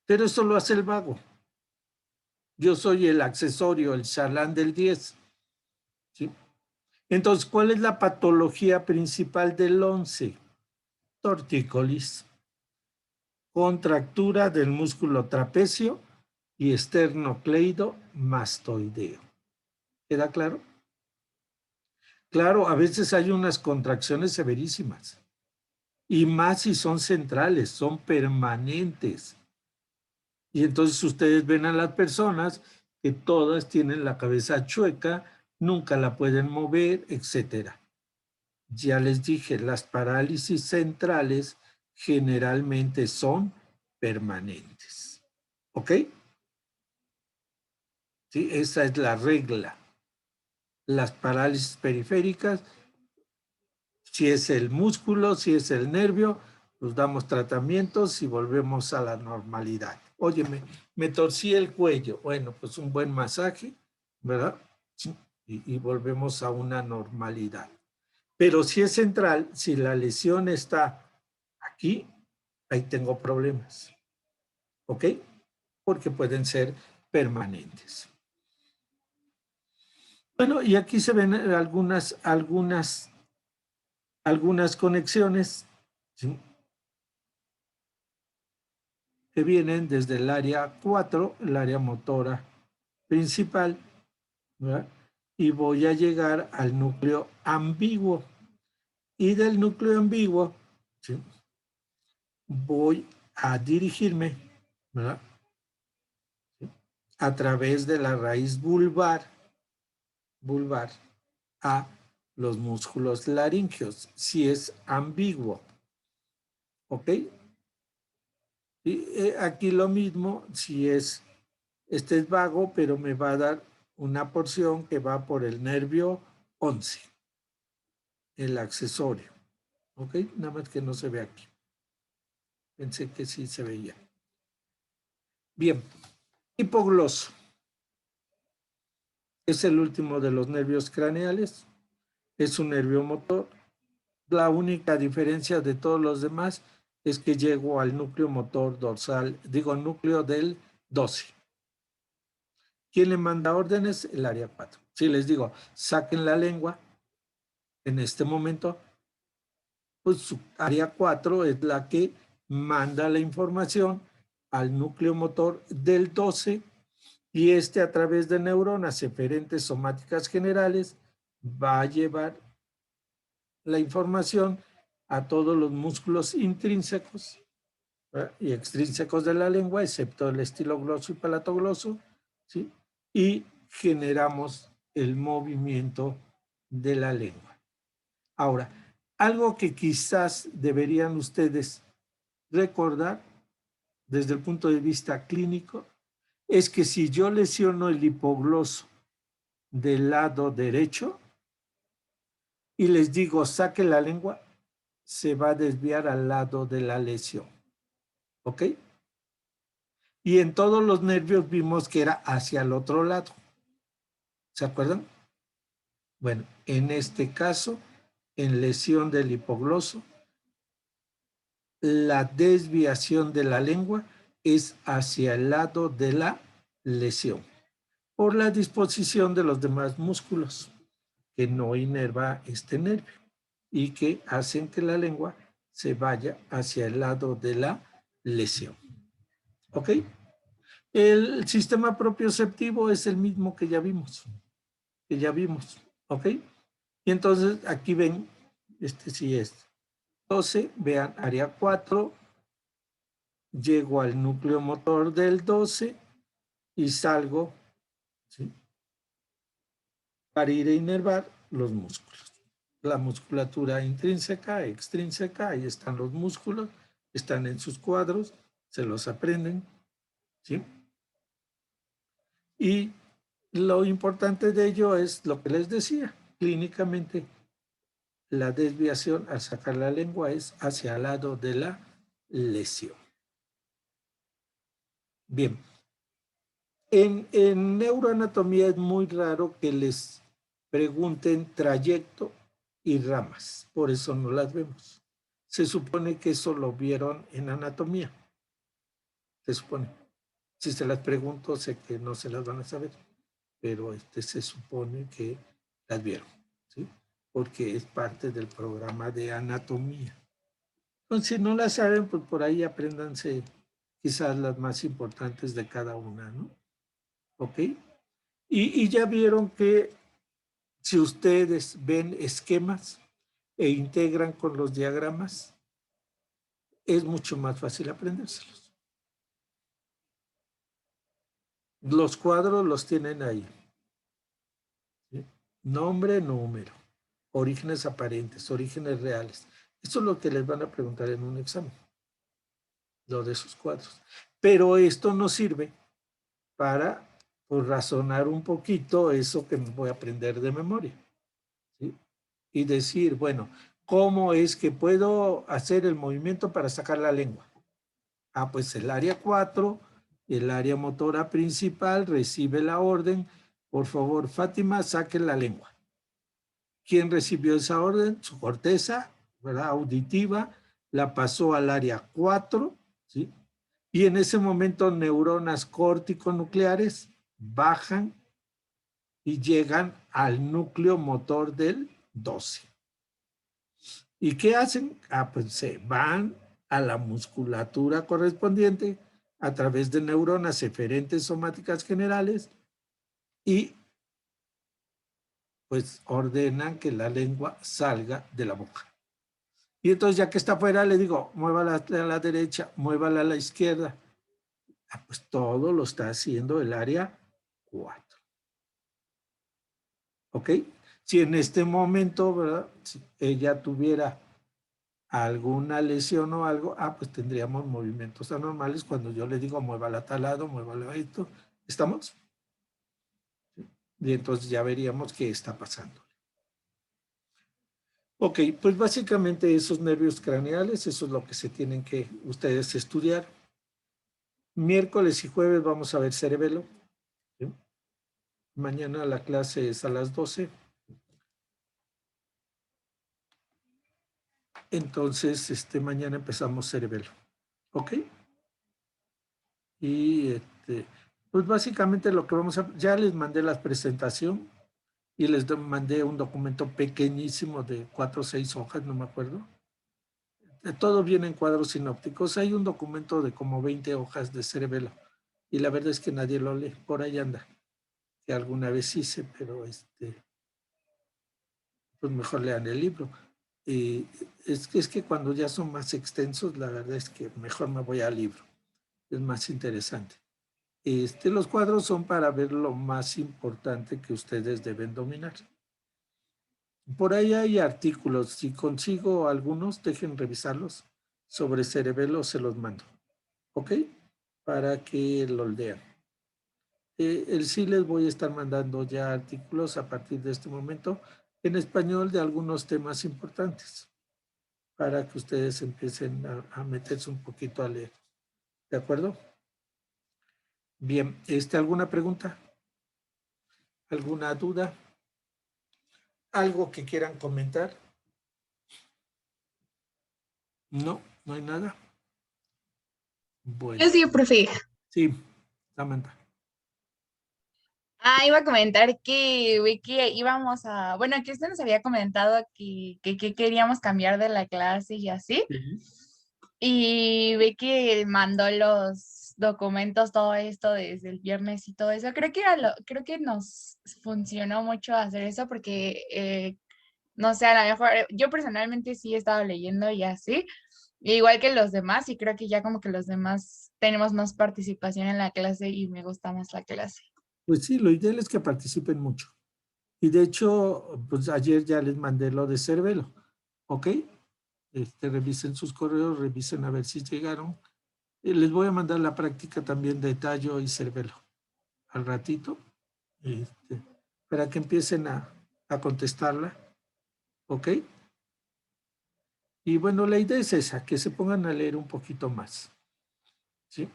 Pero eso lo hace el vago. Yo soy el accesorio, el chalán del 10. ¿Sí? Entonces, ¿cuál es la patología principal del 11? Tortícolis. Contractura del músculo trapecio y esternocleidomastoideo. ¿Queda claro? Claro, a veces hay unas contracciones severísimas. Y más si son centrales, son permanentes. Y entonces ustedes ven a las personas que todas tienen la cabeza chueca, nunca la pueden mover, etc. Ya les dije, las parálisis centrales generalmente son permanentes. ¿Ok? Sí, esa es la regla. las parálisis periféricas, si es el músculo, si es el nervio, nos damos tratamientos y volvemos a la normalidad. Oye, me torcí el cuello. Bueno, pues un buen masaje, ¿verdad? Y volvemos a una normalidad. Pero si es central, si la lesión está aquí, ahí tengo problemas. ¿Ok? Porque pueden ser permanentes. Bueno, y aquí se ven algunas conexiones, ¿sí?, que vienen desde el área 4, el área motora principal, ¿verdad? Y voy a llegar al núcleo ambiguo. Y del núcleo ambiguo, ¿sí?, voy a dirigirme, ¿verdad?, a través de la raíz vulvar a los músculos laríngeos, si es ambiguo. ¿Ok? Y aquí lo mismo, si es, este es vago, pero me va a dar una porción que va por el nervio 11, el accesorio. ¿Ok? Nada más que no se ve aquí. Pensé que sí se veía. Bien, hipogloso. Es el último de los nervios craneales. Es un nervio motor. La única diferencia de todos los demás es que llego al núcleo motor dorsal, núcleo del 12. ¿Quién le manda órdenes? El área 4. Si les digo, saquen la lengua, en este momento, pues su área 4 es la que manda la información al núcleo motor del 12 y a través de neuronas eferentes somáticas generales va a llevar la información a todos los músculos intrínsecos, ¿verdad?, y extrínsecos de la lengua, excepto el estilogloso y palatogloso, ¿sí?, y generamos el movimiento de la lengua. Ahora, algo que quizás deberían ustedes recordar desde el punto de vista clínico es que si yo lesiono el hipogloso del lado derecho y les digo saque la lengua, se va a desviar al lado de la lesión. ¿Ok? Y en todos los nervios vimos que era hacia el otro lado. ¿Se acuerdan? Bueno, en este caso, en lesión del hipogloso, la desviación de la lengua es hacia el lado de la lesión, por la disposición de los demás músculos que no inerva este nervio y que hacen que la lengua se vaya hacia el lado de la lesión. ¿Ok? El sistema propioceptivo es el mismo que ya vimos. ¿Ok? Y entonces aquí ven, sí es 12, vean, área 4, llego al núcleo motor del 12 y salgo, ¿sí?, para ir a inervar los músculos. La musculatura intrínseca, extrínseca, ahí están los músculos, están en sus cuadros, se los aprenden, ¿sí? Y lo importante de ello es lo que les decía, clínicamente la desviación al sacar la lengua es hacia el lado de la lesión. Bien, en neuroanatomía es muy raro que les pregunten trayecto y ramas, por eso no las vemos. Se supone que eso lo vieron en anatomía, se supone. Si se las pregunto, sé que no se las van a saber, pero se supone que las vieron, ¿sí?, porque es parte del programa de anatomía. Entonces, si no las saben, pues por ahí apréndanse quizás las más importantes de cada una, ¿no? ¿Ok? Y ya vieron que si ustedes ven esquemas e integran con los diagramas, es mucho más fácil aprendérselos. Los cuadros los tienen ahí. ¿Sí? Nombre, número, orígenes aparentes, orígenes reales. Esto es lo que les van a preguntar en un examen, lo de esos cuadros. Pero esto nos sirve para pues razonar un poquito eso que me voy a aprender de memoria, ¿sí? Y decir, bueno, ¿cómo es que puedo hacer el movimiento para sacar la lengua? Ah, pues el área 4, el área motora principal recibe la orden, por favor, Fátima, saque la lengua. ¿Quién recibió esa orden? Su corteza, ¿verdad? Auditiva, la pasó al área 4, ¿sí? Y en ese momento neuronas córtico-nucleares bajan y llegan al núcleo motor del 12. ¿Y qué hacen? Ah, pues se van a la musculatura correspondiente a través de neuronas eferentes somáticas generales y pues ordenan que la lengua salga de la boca. Y entonces ya que está afuera le digo, muévala a la derecha, muévala a la izquierda. Ah, pues todo lo está haciendo el área 4. ¿Ok? Si en este momento, ¿verdad? Si ella tuviera alguna lesión o algo, pues tendríamos movimientos anormales cuando yo le digo muévala a tal lado, muévala a esto. ¿Estamos? Y entonces ya veríamos qué está pasando. Ok, pues básicamente esos nervios craneales, eso es lo que se tienen que ustedes estudiar. Miércoles y jueves vamos a ver cerebelo. ¿Sí? Mañana la clase es a las 12. Entonces, mañana empezamos cerebelo. ¿Ok? Y pues básicamente lo que vamos a... Ya les mandé la presentación y les mandé un documento pequeñísimo de 4 o 6 hojas, no me acuerdo. Todo viene en cuadros sinópticos. Hay un documento de como 20 hojas de cerebelo y la verdad es que nadie lo lee. Por ahí anda. Que alguna vez hice, pero pues mejor lean el libro. Es que cuando ya son más extensos, la verdad es que mejor me voy al libro. Es más interesante. Los cuadros son para ver lo más importante que ustedes deben dominar. Por ahí hay artículos. Si consigo algunos, dejen revisarlos. Sobre cerebelo se los mando. ¿Ok? Para que los lean. Sí les voy a estar mandando ya artículos a partir de este momento en español de algunos temas importantes para que ustedes empiecen a meterse un poquito a leer. ¿De acuerdo? Bien, ¿alguna pregunta? ¿Alguna duda? ¿Algo que quieran comentar? No, no hay nada. Bueno. Sí, profe. Sí, Samantha. Iba a comentar que vi que íbamos a, bueno, que usted nos había comentado que queríamos cambiar de la clase y así. Y vi que mandó los documentos, todo esto desde el viernes y todo eso. Creo que nos funcionó mucho hacer eso porque, no sé, a lo mejor yo personalmente sí he estado leyendo y así, igual que los demás, y creo que ya como que los demás tenemos más participación en la clase y me gusta más la clase. Pues sí, lo ideal es que participen mucho. Y de hecho, pues ayer ya les mandé lo de cerebelo. ¿Ok? Revisen sus correos, revisen a ver si llegaron. Les voy a mandar la práctica también de tallo y cerebelo al ratito, para que empiecen a contestarla. ¿Ok? Y bueno, la idea es esa, que se pongan a leer un poquito más. ¿Sí?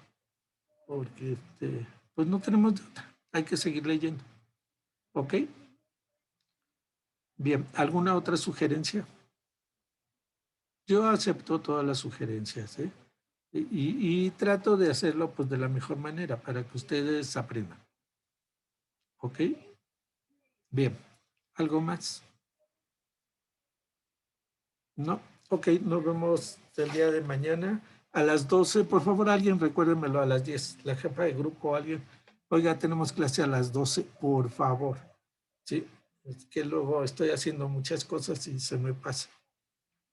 Porque pues no tenemos de otra. Hay que seguir leyendo. ¿Ok? Bien, ¿alguna otra sugerencia? Yo acepto todas las sugerencias, ¿eh? Y trato de hacerlo pues de la mejor manera para que ustedes aprendan. ¿Ok? Bien. ¿Algo más? ¿No? Ok, nos vemos el día de mañana a las 12. Por favor, alguien recuérdenmelo a las 10. La jefa de grupo o alguien. Oiga, tenemos clase a las 12, por favor. ¿Sí? Es que luego estoy haciendo muchas cosas y se me pasa.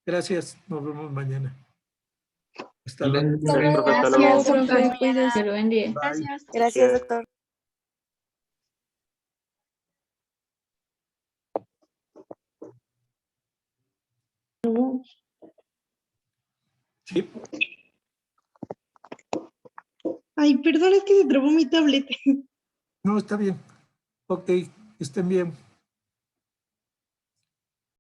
Gracias. Nos vemos mañana. Hasta luego. Gracias, profe. Cuídese. Buen día. Gracias. Gracias, doctor. Sí. Ay, perdón, es que se trabó mi tablet. No, está bien. Ok, estén bien.